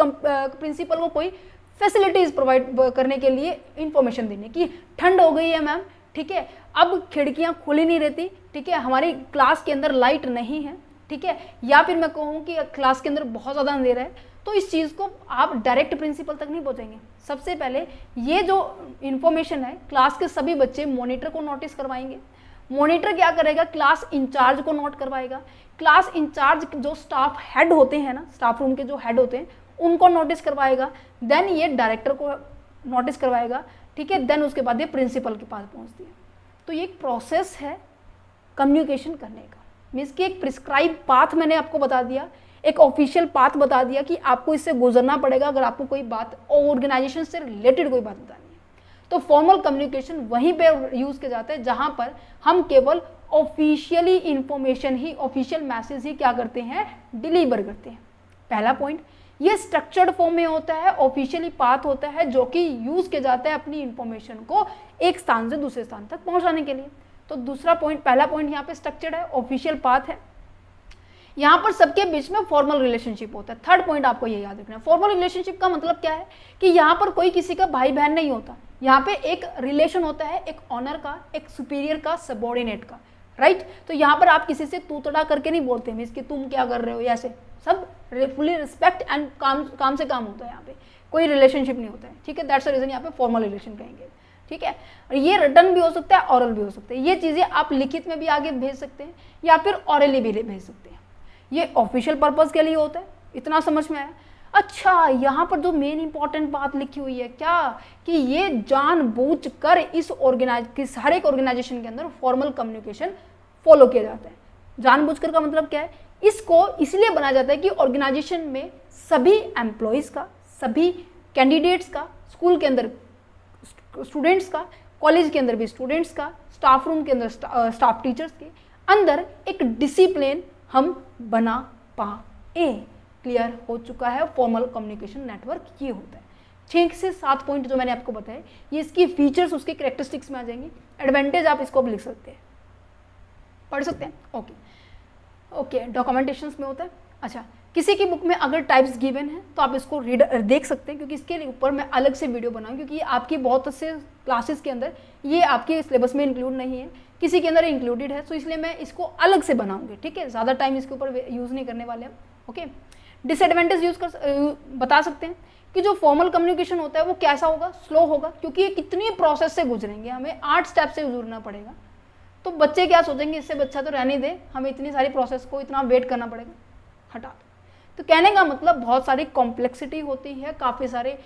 प्रिंसिपल को कोई फैसिलिटीज़ प्रोवाइड करने के लिए इंफॉर्मेशन देने की, ठंड हो गई है मैम, ठीक है, अब खिड़कियाँ खुली नहीं रहती, ठीक है, हमारी क्लास के अंदर लाइट नहीं है, ठीक है, या फिर मैं कहूँ कि क्लास के अंदर बहुत ज़्यादा अंधेरा है, तो इस चीज़ को आप डायरेक्ट प्रिंसिपल तक नहीं पहुँचेंगे। सबसे पहले ये जो इन्फॉर्मेशन है, क्लास के सभी बच्चे मॉनिटर को नोटिस करवाएंगे। मॉनिटर क्या करेगा, क्लास इंचार्ज को नोट करवाएगा। क्लास इंचार्ज जो स्टाफ हेड होते हैं ना, स्टाफ रूम के जो हेड होते हैं, उनको नोटिस करवाएगा। देन ये डायरेक्टर को नोटिस करवाएगा, ठीक है, देन उसके बाद ये प्रिंसिपल के पास पहुंचती है। तो ये एक प्रोसेस है कम्युनिकेशन करने का, मीन्स कि एक प्रिस्क्राइब पाथ मैंने आपको बता दिया, एक ऑफिशियल पाथ बता दिया कि आपको इससे गुजरना पड़ेगा अगर आपको कोई बात ऑर्गेनाइजेशन से रिलेटेड कोई बात बतानी है। तो फॉर्मल कम्युनिकेशन वहीं पे यूज़ किया जाता है जहाँ पर हम केवल ऑफिशियली इंफॉर्मेशन ही, ऑफिशियल मैसेज ही क्या करते हैं, डिलीवर करते हैं। पहला पॉइंट, ये स्ट्रक्चर्ड फॉर्म में होता है, ऑफिशियली पाथ होता है, जो कि यूज़ किया जाता है अपनी इंफॉर्मेशन को एक स्थान से दूसरे स्थान तक पहुंचाने के लिए। तो दूसरा पॉइंट, पहला पॉइंट यहाँ पे स्ट्रक्चर्ड है, ऑफिशियल पाथ है, यहाँ पर सबके बीच में फॉर्मल रिलेशनशिप होता है। थर्ड पॉइंट आपको ये याद रखना है, फॉर्मल रिलेशनशिप का मतलब क्या है कि यहाँ पर कोई किसी का भाई बहन नहीं होता, यहाँ पे एक रिलेशन होता है, एक ऑनर का, एक सुपीरियर का, सबॉर्डिनेट का, राइट। तो यहाँ पर आप किसी से तू तड़ा करके नहीं बोलते, मीन्स कि तुम क्या कर रहे हो, ऐसे सब फुली रिस्पेक्ट एंड काम से काम होता है, यहाँ पे कोई रिलेशनशिप नहीं होता है, ठीक है। दैट्स द रीजन यहाँ पे फॉर्मल रिलेशन कहेंगे, ठीक है। और ये रिटर्न भी हो सकता है, ऑरल भी हो सकता है, ये चीज़ें आप लिखित में भी आगे भेज सकते हैं या फिर ऑरली भी भेज सकते हैं। ये ऑफिशियल पर्पज़ के लिए होता है, इतना समझ में आया। अच्छा, यहाँ पर जो मेन इंपॉर्टेंट बात लिखी हुई है क्या, कि ये जानबूझकर इस हर एक ऑर्गेनाइजेशन के अंदर फॉर्मल कम्युनिकेशन फॉलो किया जाता है। जानबूझकर का मतलब क्या है, इसको इसलिए बनाया जाता है कि ऑर्गेनाइजेशन में सभी एम्प्लॉयज़ का, सभी कैंडिडेट्स का, स्कूल के अंदर स्टूडेंट्स का, कॉलेज के अंदर भी स्टूडेंट्स का, स्टाफ रूम के अंदर स्टाफ टीचर्स के अंदर एक डिसिप्लिन हम बना पाए। क्लियर हो चुका है, फॉर्मल कम्युनिकेशन नेटवर्क ये होता है। 6 से 7 पॉइंट जो मैंने आपको बताए, ये इसकी फीचर्स, उसके कैरेक्टरिस्टिक्स में आ जाएंगे। एडवांटेज आप इसको अब लिख सकते हैं, पढ़ सकते हैं। ओके, डॉक्यूमेंटेशंस में होता है। अच्छा, किसी की बुक में अगर टाइप्स गिवन है तो आप इसको देख सकते हैं, क्योंकि इसके ऊपर मैं अलग से वीडियो बनाऊँ, क्योंकि आपकी बहुत से क्लासेस के अंदर ये आपके सिलेबस में इंक्लूड नहीं है, किसी के अंदर इंक्लूडेड है, तो इसलिए मैं इसको अलग से बनाऊंगी, ठीक है। ज़्यादा टाइम इसके ऊपर यूज़ नहीं करने वाले हम। ओके, डिसएडवांटेज बता सकते हैं कि जो फॉर्मल कम्युनिकेशन होता है वो कैसा होगा, स्लो होगा, क्योंकि ये कितनी प्रोसेस से गुजरेंगे, हमें 8 स्टेप से गुजरना पड़ेगा। तो बच्चे क्या सोचेंगे, इससे बच्चा तो रहने दे, हमें इतनी सारी प्रोसेस को इतना वेट करना पड़ेगा, हटा दो। तो कहने का मतलब बहुत सारी कॉम्प्लेक्सिटी होती है, काफ़ी सारे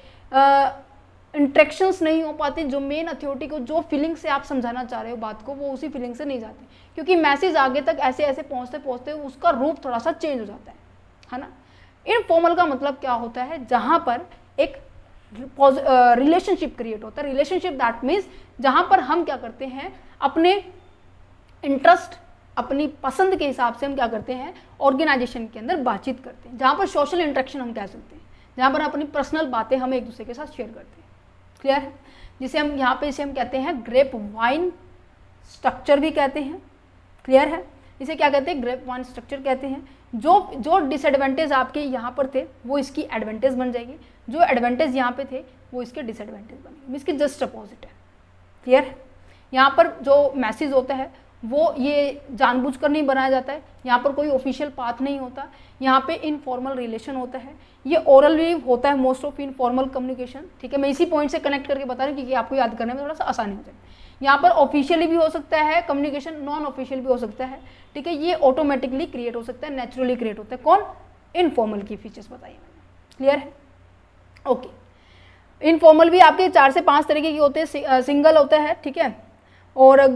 इंट्रैक्शंस नहीं हो पाती, जो मेन अथॉरिटी को जो फीलिंग से आप समझाना चाह रहे हो बात को, वो उसी फीलिंग से नहीं जाती, क्योंकि मैसेज आगे तक ऐसे ऐसे पहुँचते पहुँचते उसका रूप थोड़ा सा चेंज हो जाता है ना। इनफॉर्मल का मतलब क्या होता है, जहाँ पर एक रिलेशनशिप क्रिएट होता है। रिलेशनशिप दैट मीन्स जहाँ पर हम क्या करते हैं, अपने इंटरेस्ट, अपनी पसंद के हिसाब से हम क्या करते हैं, ऑर्गेनाइजेशन के अंदर बातचीत करते हैं, जहाँ पर सोशल इंटरेक्शन हम कह सकते हैं, जहाँ पर अपनी पर्सनल बातें हम एक दूसरे के साथ शेयर करते हैं। क्लियर है? जिसे हम यहाँ पे इसे हम कहते हैं ग्रेप वाइन स्ट्रक्चर भी कहते हैं। क्लियर है? इसे क्या कहते हैं, ग्रेप वाइन स्ट्रक्चर कहते हैं। जो डिसएडवांटेज आपके यहाँ पर थे वो इसकी एडवांटेज बन जाएगी, जो एडवांटेज यहाँ पे थे वो इसके डिसएडवांटेज बनेंगे, इसके जस्ट अपोजिट है। क्लियर है? यहाँ पर जो मैसेज होता है वो ये जानबूझकर नहीं बनाया जाता है, यहाँ पर कोई ऑफिशियल पाथ नहीं होता, यहाँ पे इनफॉर्मल रिलेशन होता है, ये ओरल भी होता है मोस्ट ऑफ इनफॉर्मल कम्युनिकेशन। ठीक है, मैं इसी पॉइंट से कनेक्ट करके बता रही हूँ क्योंकि आपको याद करने में थोड़ा सा आसानी हो जाए। यहाँ पर ऑफिशियली भी हो सकता है कम्युनिकेशन, नॉन ऑफिशियल भी हो सकता है। ठीक है, ये ऑटोमेटिकली क्रिएट हो सकता है, नेचुरली क्रिएट होता है। कौन? इनफॉर्मल की फीचर्स बताइए मैंने। क्लियर है? ओके। इनफॉर्मल भी आपके 4 से 5 तरीके के होते हैं। सिंगल होता है, ठीक है, और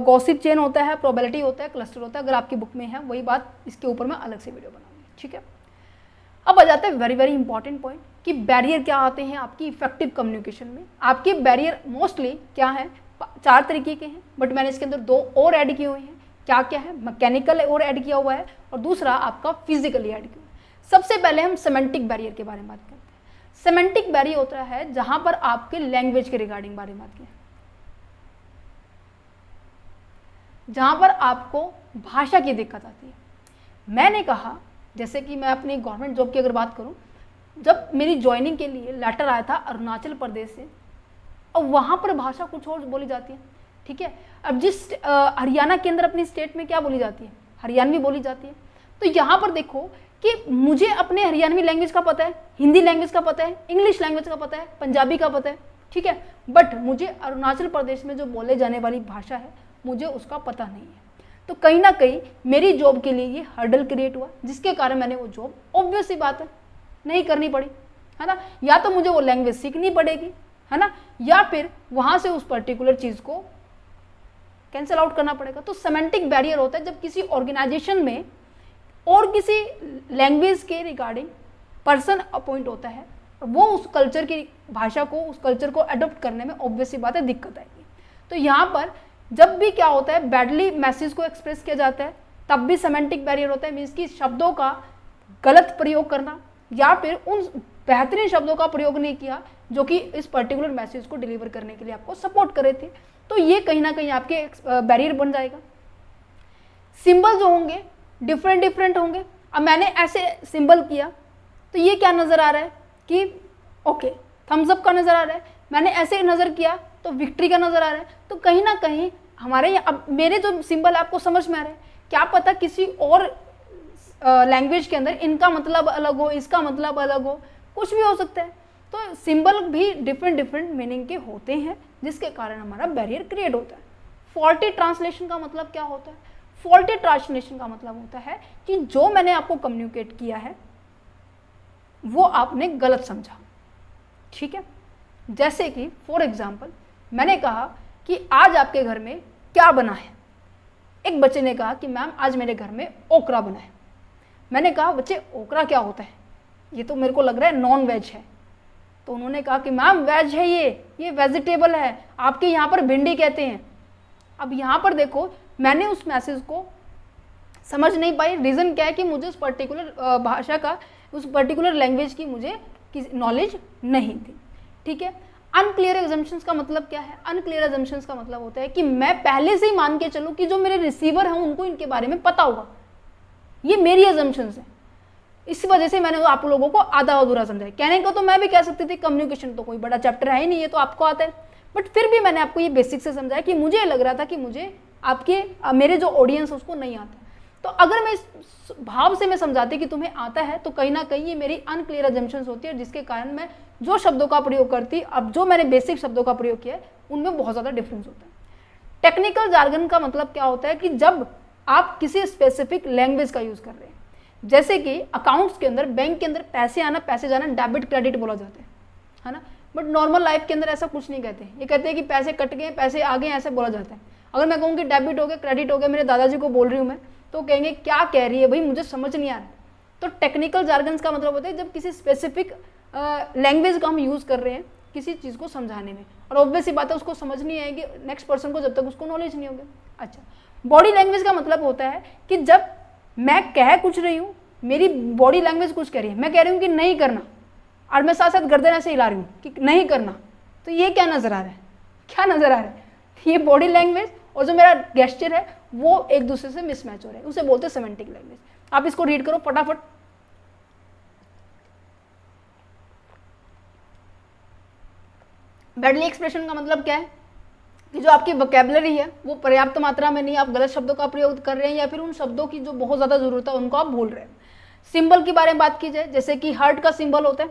गॉसिप चेन होता है, प्रोबेबिलिटी होता है, क्लस्टर होता है। अगर आपकी बुक में है वही बात, इसके ऊपर मैं अलग से वीडियो बनाऊंगी। ठीक है, अब आ जाता है वेरी वेरी इंपॉर्टेंट पॉइंट कि बैरियर क्या आते हैं आपकी इफेक्टिव कम्युनिकेशन में। आपके बैरियर मोस्टली क्या है, 4 तरीके के हैं, बट मैंने इसके अंदर 2 और ऐड किए हुए हैं। क्या क्या है, मैकेनिकल और ऐड किया हुआ है और दूसरा आपका फिजिकली ऐड किया हुआ है। सबसे पहले हम सेमेंटिक बैरियर के बारे में बात करते हैं। सेमेंटिक बैरियर होता है जहां पर आपके लैंग्वेज के रिगार्डिंग बारे में बात करें, जहां पर आपको भाषा की दिक्कत आती है। मैंने कहा जैसे कि मैं अपनी गवर्नमेंट जॉब की अगर बात करूं, जब मेरी ज्वाइनिंग के लिए लेटर आया था अरुणाचल प्रदेश से, और वहां पर भाषा कुछ और बोली जाती है। ठीक है, अब जिस हरियाणा के अंदर अपनी स्टेट में क्या बोली जाती है, हरियाणवी बोली जाती है। तो यहाँ पर देखो कि मुझे अपने हरियाणवी लैंग्वेज का पता है, हिंदी लैंग्वेज का पता है, इंग्लिश लैंग्वेज का पता है, पंजाबी का पता है। ठीक है, बट मुझे अरुणाचल प्रदेश में जो बोले जाने वाली भाषा है मुझे उसका पता नहीं है। तो कहीं ना कहीं मेरी जॉब के लिए ये हर्डल क्रिएट हुआ, जिसके कारण मैंने वो जॉब ऑब्वियस सी बात है नहीं करनी पड़ी, है ना। या तो मुझे वो लैंग्वेज सीखनी पड़ेगी, है ना, या फिर वहां से उस पर्टिकुलर चीज को कैंसिल आउट करना पड़ेगा। तो सेमेंटिक बैरियर होता है जब किसी ऑर्गेनाइजेशन में और किसी लैंग्वेज के रिगार्डिंग पर्सन अपॉइंट होता है, वो उस कल्चर की भाषा को, उस कल्चर को अडॉप्ट करने में ऑब्वियस सी बात है दिक्कत आएगी। तो यहाँ पर जब भी क्या होता है, बैडली मैसेज को एक्सप्रेस किया जाता है, तब भी सेमेंटिक बैरियर होता है। मीन्स कि शब्दों का गलत प्रयोग करना या फिर उन बेहतरीन शब्दों का प्रयोग नहीं किया जो कि इस पर्टिकुलर मैसेज को डिलीवर करने के लिए आपको सपोर्ट करे थे। तो ये कहीं ना कहीं आपके बैरियर बन जाएगा। सिंबल जो होंगे डिफरेंट होंगे। अब मैंने ऐसे सिंबल किया तो ये क्या नज़र आ रहा है कि ओके थम्स अप का नज़र आ रहा है, मैंने ऐसे नज़र किया तो विक्ट्री का नज़र आ रहा है। तो कहीं ना कहीं हमारे अब मेरे जो सिंबल आपको समझ में आ रहा है, क्या पता किसी और लैंग्वेज के अंदर इनका मतलब अलग हो, इसका मतलब अलग हो, कुछ भी हो सकता है। तो सिंबल भी डिफरेंट मीनिंग के होते हैं, जिसके कारण हमारा बैरियर क्रिएट होता है। फॉल्टी ट्रांसलेशन का मतलब क्या होता है? फॉल्टी ट्रांसलेशन का मतलब होता है कि जो मैंने आपको कम्युनिकेट किया है वो आपने गलत समझा। ठीक है, जैसे कि फॉर एग्जाम्पल मैंने कहा कि आज आपके घर में क्या बना है। एक बच्चे ने कहा कि मैम आज मेरे घर में ओकरा बना है। मैंने कहा बच्चे ओकरा क्या होता है, ये तो मेरे को लग रहा है नॉन वेज है। तो उन्होंने कहा कि मैम वेज है, ये वेजिटेबल है, आपके यहाँ पर भिंडी कहते हैं। अब यहाँ पर देखो मैंने उस मैसेज को समझ नहीं पाई। रीज़न क्या है कि मुझे उस पर्टिकुलर भाषा का, उस पर्टिकुलर लैंग्वेज की मुझे नॉलेज नहीं थी। ठीक है, अनक्लियर एजम्पशंस का मतलब क्या है? अनक्लियर एजम्पशंस का मतलब होता है कि मैं पहले से ही मान के चलूँ कि जो मेरे रिसीवर हैं उनको इनके बारे में पता होगा। ये मेरी एजम्पशंस है, इस वजह से मैंने आप लोगों को आधा अधूरा समझा है। कहने को तो मैं भी कह सकती थी कम्युनिकेशन तो कोई बड़ा चैप्टर है ही नहीं, ये तो आपको आता है, बट फिर भी मैंने आपको ये बेसिक से समझाया कि मुझे लग रहा था कि मुझे मेरे जो ऑडियंस है उसको नहीं आता। तो अगर मैं इस भाव से मैं समझाती कि तुम्हें आता है, तो कहीं ना कहीं ये मेरी अनक्लियर अजम्पशंस होती है, जिसके कारण मैं जो शब्दों का प्रयोग करती, अब जो मैंने बेसिक शब्दों का प्रयोग किया है उनमें बहुत ज़्यादा डिफरेंस होता है। टेक्निकल जार्गन का मतलब क्या होता है कि जब आप किसी स्पेसिफिक लैंग्वेज का यूज़ कर रहे हैं, जैसे कि अकाउंट्स के अंदर, बैंक के अंदर पैसे आना पैसे जाना डेबिट क्रेडिट बोला जाता है ना, बट नॉर्मल लाइफ के अंदर ऐसा कुछ नहीं कहते, ये कहते हैं कि पैसे कट गए पैसे आ गए, ऐसे बोला जाता है। अगर मैं कहूँ कि डेबिट हो गया क्रेडिट हो गया, मेरे दादाजी को बोल रही हूँ मैं, तो कहेंगे क्या कह रही है भाई, मुझे समझ नहीं आ रहा। तो टेक्निकल जार्गन्स का मतलब होता है जब किसी स्पेसिफिक लैंग्वेज का हम यूज़ कर रहे हैं किसी चीज़ को समझाने में, और ऑब्वियस ही बात है उसको समझ नहीं आएगी नेक्स्ट पर्सन को जब तक उसको नॉलेज नहीं होगी। अच्छा, बॉडी लैंग्वेज का मतलब होता है कि जब मैं कह कुछ रही हूँ, मेरी बॉडी लैंग्वेज कुछ कह रही है, मैं कह रही हूँ कि नहीं करना, और मैं साथ साथ गर्दन ऐसे हिला रही हूँ कि नहीं करना, तो ये क्या नज़र आ रहा है, क्या नज़र आ रहा है, ये बॉडी लैंग्वेज और जो मेरा गेस्चर है वो एक दूसरे से मिसमैच हो रहे हैं, उसे बोलते हैं सेमेंटिक लैंग्वेज। आप इसको रीड करो फटाफट। बैडली एक्सप्रेशन का मतलब क्या है कि जो आपकी वोकैबुलरी है वो पर्याप्त मात्रा में नहीं, आप गलत शब्दों का प्रयोग कर रहे हैं, या फिर उन शब्दों की जो बहुत ज़्यादा ज़रूरत है उनको आप भूल रहे हैं। सिंबल के बारे में बात की जाए, जैसे कि हार्ट का सिंबल होता है,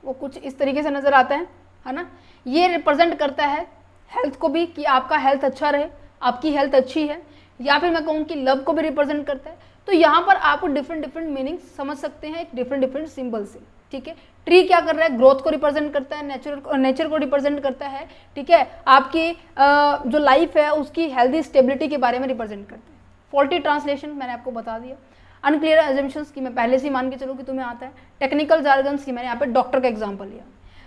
वो कुछ इस तरीके से नज़र आता है ना, ये रिप्रेजेंट करता है हेल्थ को भी, कि आपका हेल्थ अच्छा रहे, आपकी हेल्थ अच्छी है, या फिर मैं कहूँ कि लव को भी रिप्रेजेंट करता है। तो यहाँ पर आप डिफरेंट मीनिंग समझ सकते हैं एक डिफरेंट सिंबल से, ठीक है। ट्री क्या कर रहा है, ग्रोथ को रिप्रेजेंट करता है, नेचर को रिप्रेजेंट करता है, ठीक है, आपकी जो लाइफ है उसकी हेल्दी स्टेबिलिटी के बारे में रिप्रेजेंट करता है। फॉल्टी ट्रांसलेशन मैंने आपको बता दिया। अनक्लियर अजम्पशंस की मैं पहले से ही मान के चलूँ कि तुम्हें आता है। टेक्निकल जार्गन्स की मैंने यहाँ पे डॉक्टर का एग्जाम्पल लिया।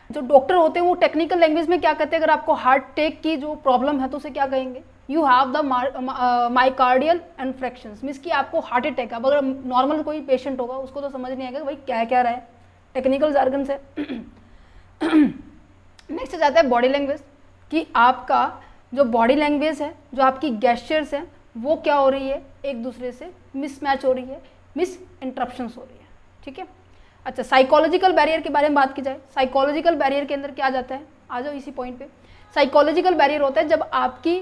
जो डॉक्टर होते हैं वो टेक्निकल लैंग्वेज में क्या कहते हैं, अगर आपको हार्ट अटैक की जो प्रॉब्लम है तो उसे क्या कहेंगे, you have the myocardial infarctions, means कि आपको हार्ट अटैक है। अब अगर नॉर्मल कोई पेशेंट होगा उसको तो समझ नहीं आएगा भाई क्या क्या रहा है, टेक्निकल जार्गन से। नेक्स्ट जाता है बॉडी लैंग्वेज, कि आपका जो बॉडी लैंग्वेज है, जो आपकी गेस्चर्स है, वो क्या हो रही है, एक दूसरे से मिसमैच हो रही है, मिस इंटरप्शंस हो रही है, ठीक है। अच्छा, साइकोलॉजिकल बैरियर के बारे में बात की जाए, साइकोलॉजिकल बैरियर के अंदर क्या आ जाता है, आ जाओ इसी पॉइंट पे। साइकोलॉजिकल बैरियर होता है जब आपकी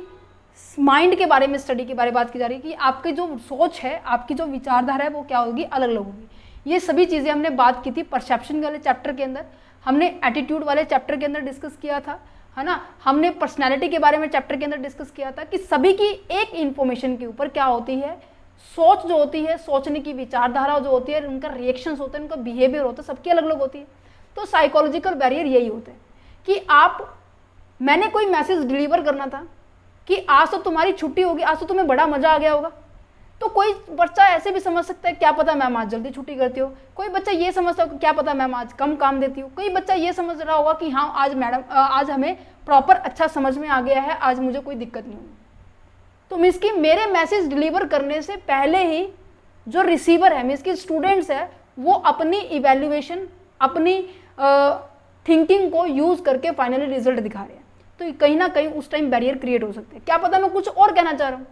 माइंड के बारे में, स्टडी के बारे में बात की जा रही है कि आपकी जो सोच है, आपकी जो विचारधारा है वो क्या होगी, अलग अलग होगी। ये सभी चीज़ें हमने बात की थी परसेप्शन वाले चैप्टर के अंदर, हमने एटीट्यूड वाले चैप्टर के अंदर डिस्कस किया था, है ना, हमने पर्सनैलिटी के बारे में चैप्टर के अंदर डिस्कस किया था कि सभी की एक इन्फॉर्मेशन के ऊपर क्या होती है, सोच जो होती है, सोचने की विचारधारा जो होती है, उनका रिएक्शंस होते हैं, उनका बिहेवियर होता है, सबकी अलग अलग होती है। तो साइकोलॉजिकल बैरियर यही होता है कि मैंने कोई मैसेज डिलीवर करना था कि आज तो तुम्हारी छुट्टी होगी, आज तो तुम्हें बड़ा मजा आ गया होगा, तो कोई बच्चा ऐसे भी समझ सकता है क्या पता मैम आज जल्दी छुट्टी करती हो, कोई बच्चा ये समझता हो क्या पता मैम आज कम काम देती हो, कोई बच्चा ये समझ रहा होगा कि हाँ आज मैडम आज हमें प्रॉपर अच्छा समझ में आ गया है, आज मुझे कोई दिक्कत नहीं होगी। तो मीन्स कि मेरे मैसेज डिलीवर करने से पहले ही जो रिसीवर है, मीन्स कि स्टूडेंट्स है, वो अपनी इवेल्युएशन, अपनी थिंकिंग को यूज़ करके फाइनली रिजल्ट दिखा रहे हैं। तो कहीं ना कहीं उस टाइम बैरियर क्रिएट हो सकते हैं, क्या पता मैं कुछ और कहना चाह रहा हूँ,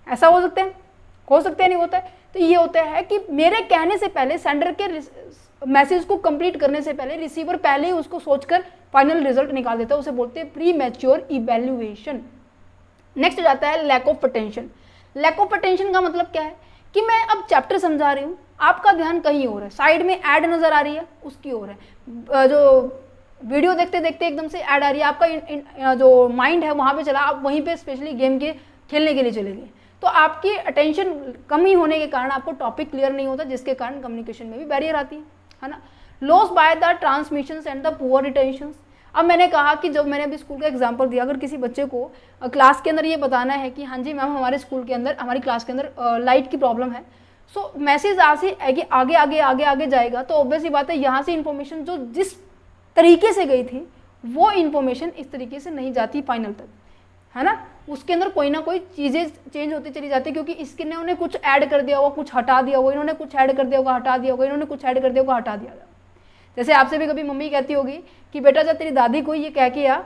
ऐसा हो सकता है नहीं होता है। तो ये होता है कि मेरे कहने से पहले, सेंडर के मैसेज को कंप्लीट करने से पहले रिसीवर पहले ही उसको सोचकर फाइनल रिजल्ट निकाल देता है, उसे बोलते हैं प्री मैच्योर इवेल्युएशन। नेक्स्ट जाता है lack of attention. Lack of attention का मतलब क्या है कि मैं अब चैप्टर समझा रही हूँ, आपका ध्यान कहीं और है, साइड में ऐड नज़र आ रही है उसकी ओर है, जो वीडियो देखते देखते एकदम से ऐड आ रही है, आपका जो माइंड है वहाँ पे चला, आप वहीं पे स्पेशली गेम के खेलने के लिए चले गए, तो आपकी अटेंशन कमी होने के कारण आपको टॉपिक क्लियर नहीं होता, जिसके कारण कम्युनिकेशन में भी बैरियर आती है ना। Loss by the transmissions and the poor retentions. अब मैंने कहा कि जब मैंने अभी स्कूल का एग्जांपल दिया, अगर किसी बच्चे को क्लास के अंदर ये बताना है कि हाँ जी मैम हमारे स्कूल के अंदर, हमारी क्लास के अंदर लाइट की प्रॉब्लम है, सो मैसेज आज से आगे जाएगा, तो ऑब्वियस ही बात है यहाँ से इन्फॉर्मेशन जो जिस तरीके से गई थी वो इन्फॉर्मेशन इस तरीके से नहीं जाती फाइनल तक, है ना, उसके अंदर कोई ना कोई चीज़ें चेंज होती चली जाती, क्योंकि इसके ने उन्हें कुछ ऐड कर दिया होगा, कुछ हटा दिया होगा, इन्होंने कुछ ऐड कर दिया होगा, हटा दिया होगा, इन्होंने कुछ ऐड कर दिया होगा, हटा दिया होगा। जैसे आपसे भी कभी मम्मी कहती होगी कि बेटा जब तेरी दादी को ये कह के आ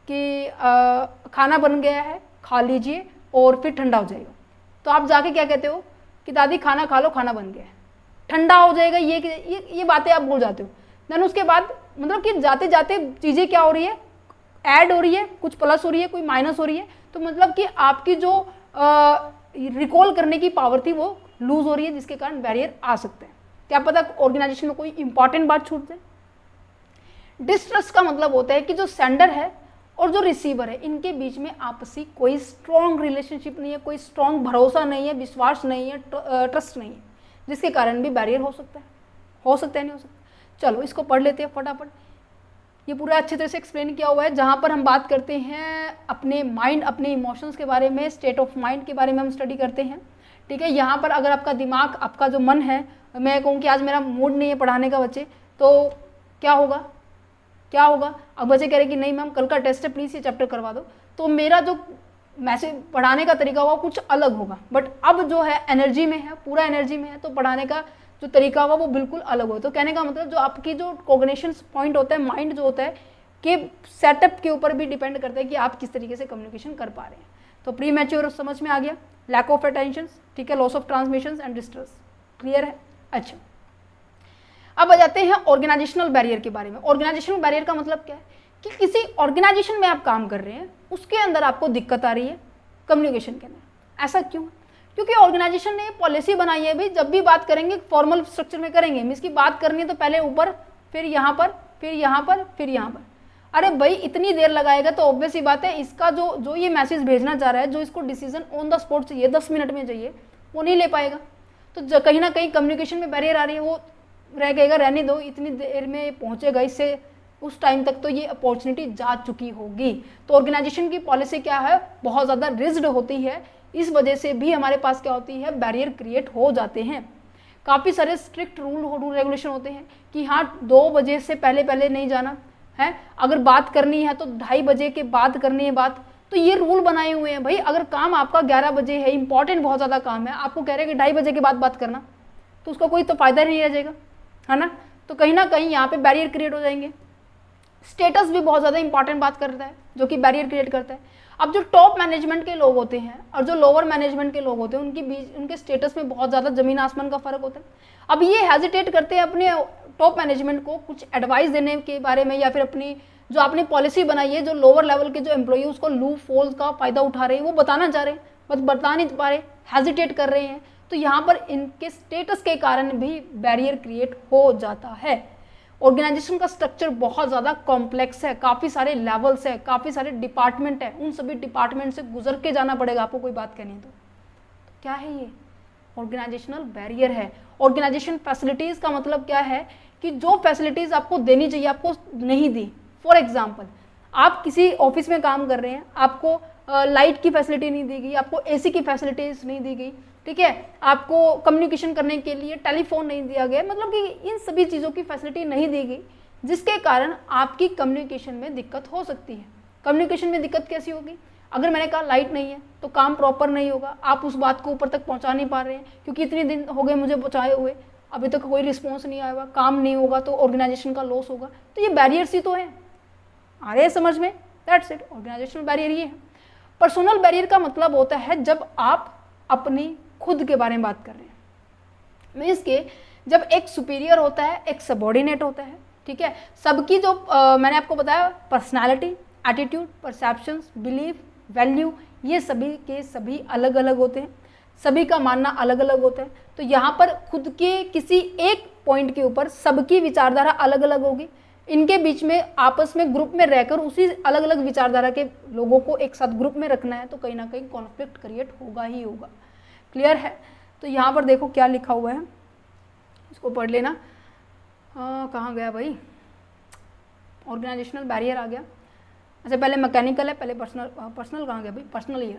कि खाना बन गया है खा लीजिए और फिर ठंडा हो जाएगा, तो आप जाके क्या कहते हो कि दादी खाना खा लो, खाना बन गया है, ठंडा हो जाएगा, ये बातें आप भूल जाते हो। देन उसके बाद मतलब कि जाते जाते चीज़ें क्या हो रही है, ऐड हो रही है, कुछ प्लस हो रही है, कोई माइनस हो रही है, तो मतलब कि आपकी जो रिकॉल करने की पावर थी वो लूज हो रही है, जिसके कारण बैरियर आ सकते हैं। क्या पता ऑर्गेनाइजेशन में कोई इंपॉर्टेंट बात छूट जाए। डिस्ट्रस्ट का मतलब होता है कि जो सेंडर है और जो रिसीवर है इनके बीच में आपसी कोई स्ट्रॉन्ग रिलेशनशिप नहीं है, कोई स्ट्रॉन्ग भरोसा नहीं है, विश्वास नहीं है, ट्रस्ट नहीं है, जिसके कारण भी बैरियर हो सकता है। हो सकता है, नहीं हो सकता। चलो इसको पढ़ लेते हैं फटाफट। ये पूरा अच्छे तरह से एक्सप्लेन किया हुआ है, जहाँ पर हम बात करते हैं अपने माइंड, अपने इमोशंस के बारे में, स्टेट ऑफ माइंड के बारे में हम स्टडी करते हैं। ठीक है, यहाँ पर अगर आपका दिमाग, आपका जो मन है, मैं कहूँ कि आज मेरा मूड नहीं है पढ़ाने का बच्चे, तो क्या होगा, क्या होगा? अब बच्चे कह रहे कि नहीं मैम कल का टेस्ट है, प्लीज़ ये चैप्टर करवा दो, तो मेरा जो मैसेज पढ़ाने का तरीका होगा कुछ अलग होगा। बट अब जो है एनर्जी में है, पूरा एनर्जी में है, तो पढ़ाने का जो तरीका होगा वो बिल्कुल अलग होगा। तो कहने का मतलब जो आपकी जो कॉग्निशन पॉइंट होता है, माइंड जो होता है, कि सेटअप के ऊपर भी डिपेंड करता है कि आप किस तरीके से कम्युनिकेशन कर पा रहे हैं। तो प्री मैच्योर समझ में आ गया, लैक ऑफ अटेंशन, ठीक है, loss of transmission and distress, clear है। अच्छा, अब आ जाते हैं ऑर्गेनाइजेशनल बैरियर के बारे में। ऑर्गेनाइजेशनल बैरियर का मतलब क्या है कि किसी ऑर्गेनाइजेशन में आप काम कर रहे हैं, उसके अंदर आपको दिक्कत आ रही है कम्युनिकेशन के अंदर। ऐसा क्यों? क्योंकि ऑर्गेनाइजेशन ने पॉलिसी बनाई है भाई, जब भी बात करेंगे फॉर्मल स्ट्रक्चर में करेंगे, मीन्स की बात करनी है तो पहले ऊपर, फिर यहाँ पर, फिर यहाँ पर, फिर यहाँ पर। अरे भाई इतनी देर लगाएगा तो ऑब्वियस ही बात है, इसका जो ये मैसेज भेजना चाह रहा है, जो इसको डिसीजन ऑन द स्पॉट चाहिए, 10 मिनट में चाहिए, वो नहीं ले पाएगा। तो कहीं ना कहीं कम्युनिकेशन में बैरियर आ रही है, वो रह गएगा, रहने दो, इतनी देर में पहुंचेगा, इससे उस टाइम तक तो ये अपॉर्चुनिटी जा चुकी होगी। तो ऑर्गेनाइजेशन की पॉलिसी क्या है, बहुत ज़्यादा रिज्ड होती है, इस वजह से भी हमारे पास क्या होती है, बैरियर क्रिएट हो जाते हैं। काफ़ी सारे स्ट्रिक्ट रूल रेगुलेशन होते हैं कि हाँ 2 बजे से पहले नहीं जाना है, अगर बात करनी है तो 2:30 बजे के बाद करनी है बात। तो ये रूल बनाए हुए हैं भाई। अगर काम आपका 11 बजे है, इंपॉर्टेंट बहुत ज़्यादा काम है, आपको कह रहे हैं कि 2:30 बजे के बाद बात करना, तो उसका कोई तो फायदा नहीं रह जाएगा, है ना। तो कहीं ना कहीं यहाँ पे बैरियर क्रिएट हो जाएंगे। स्टेटस भी बहुत ज़्यादा इंपॉर्टेंट बात करता है, जो कि बैरियर क्रिएट करता है। अब जो टॉप मैनेजमेंट के लोग होते हैं और जो लोअर मैनेजमेंट के लोग होते हैं, उनके बीच, उनके स्टेटस में बहुत ज़्यादा ज़मीन आसमान का फ़र्क होता है। अब ये हेजिटेट करते हैं अपने टॉप मैनेजमेंट को कुछ एडवाइस देने के बारे में, या फिर अपनी जो आपने पॉलिसी बनाई है, जो लोअर लेवल के जो एम्प्लॉई उसको लूप होल्स का फ़ायदा उठा रहे हैं, वो बताना चाह रहे हैं, बस बता नहीं पा रहे, हेजिटेट कर रहे हैं। तो यहाँ पर इनके स्टेटस के कारण भी बैरियर क्रिएट हो जाता है। ऑर्गेनाइजेशन का स्ट्रक्चर बहुत ज़्यादा कॉम्प्लेक्स है, काफ़ी सारे लेवल्स है, काफ़ी सारे डिपार्टमेंट है, उन सभी डिपार्टमेंट से गुजर के जाना पड़ेगा आपको कोई बात कहनी तो क्या है ये ऑर्गेनाइजेशनल बैरियर है। ऑर्गेनाइजेशन फैसिलिटीज़ का मतलब क्या है कि जो फैसिलिटीज़ आपको देनी चाहिए आपको नहीं दी। फॉर एग्जाम्पल, आप किसी ऑफिस में काम कर रहे हैं, आपको लाइट की फैसिलिटी नहीं दी गई, आपको एसी की फैसिलिटीज नहीं दी गई, ठीक है, आपको कम्युनिकेशन करने के लिए टेलीफोन नहीं दिया गया, मतलब कि इन सभी चीज़ों की फैसिलिटी नहीं दी गई, जिसके कारण आपकी कम्युनिकेशन में दिक्कत हो सकती है। कम्युनिकेशन में दिक्कत कैसी होगी? अगर मैंने कहा लाइट नहीं है तो काम प्रॉपर नहीं होगा, आप उस बात को ऊपर तक पहुंचा नहीं पा रहे हैं, क्योंकि इतने दिन हो गए मुझे पहुँचाए हुए, अभी तक कोई रिस्पॉन्स नहीं आया हुआ, काम नहीं होगा तो ऑर्गेनाइजेशन का लॉस होगा। तो ये बैरियर्स ही तो है, आ रहे हैं समझ में? दैट्स इट, ऑर्गेनाइजेशनल बैरियर ये है। पर्सनल बैरियर का मतलब होता है जब आप अपनी खुद के बारे में बात कर रहे हैं, मीन्स के जब एक सुपीरियर होता है, एक सबॉर्डिनेट होता है, ठीक है, सबकी जो मैंने आपको बताया personality, attitude, perceptions, belief, value, ये सभी के सभी अलग अलग होते हैं, सभी का मानना अलग अलग होता है। तो यहाँ पर खुद के किसी एक पॉइंट के ऊपर सबकी विचारधारा अलग अलग होगी, इनके बीच में आपस में ग्रुप में रहकर उसी अलग अलग विचारधारा के लोगों को एक साथ ग्रुप में रखना है, तो कहीं ना कहीं कॉन्फ्लिक्ट क्रिएट होगा ही होगा। क्लियर है? तो यहाँ पर देखो क्या लिखा हुआ है, इसको पढ़ लेना। कहाँ गया भाई, ऑर्गेनाइजेशनल बैरियर आ गया। अच्छा पहले मैकेनिकल है, पहले पर्सनल कहाँ गया भाई, पर्सनल ये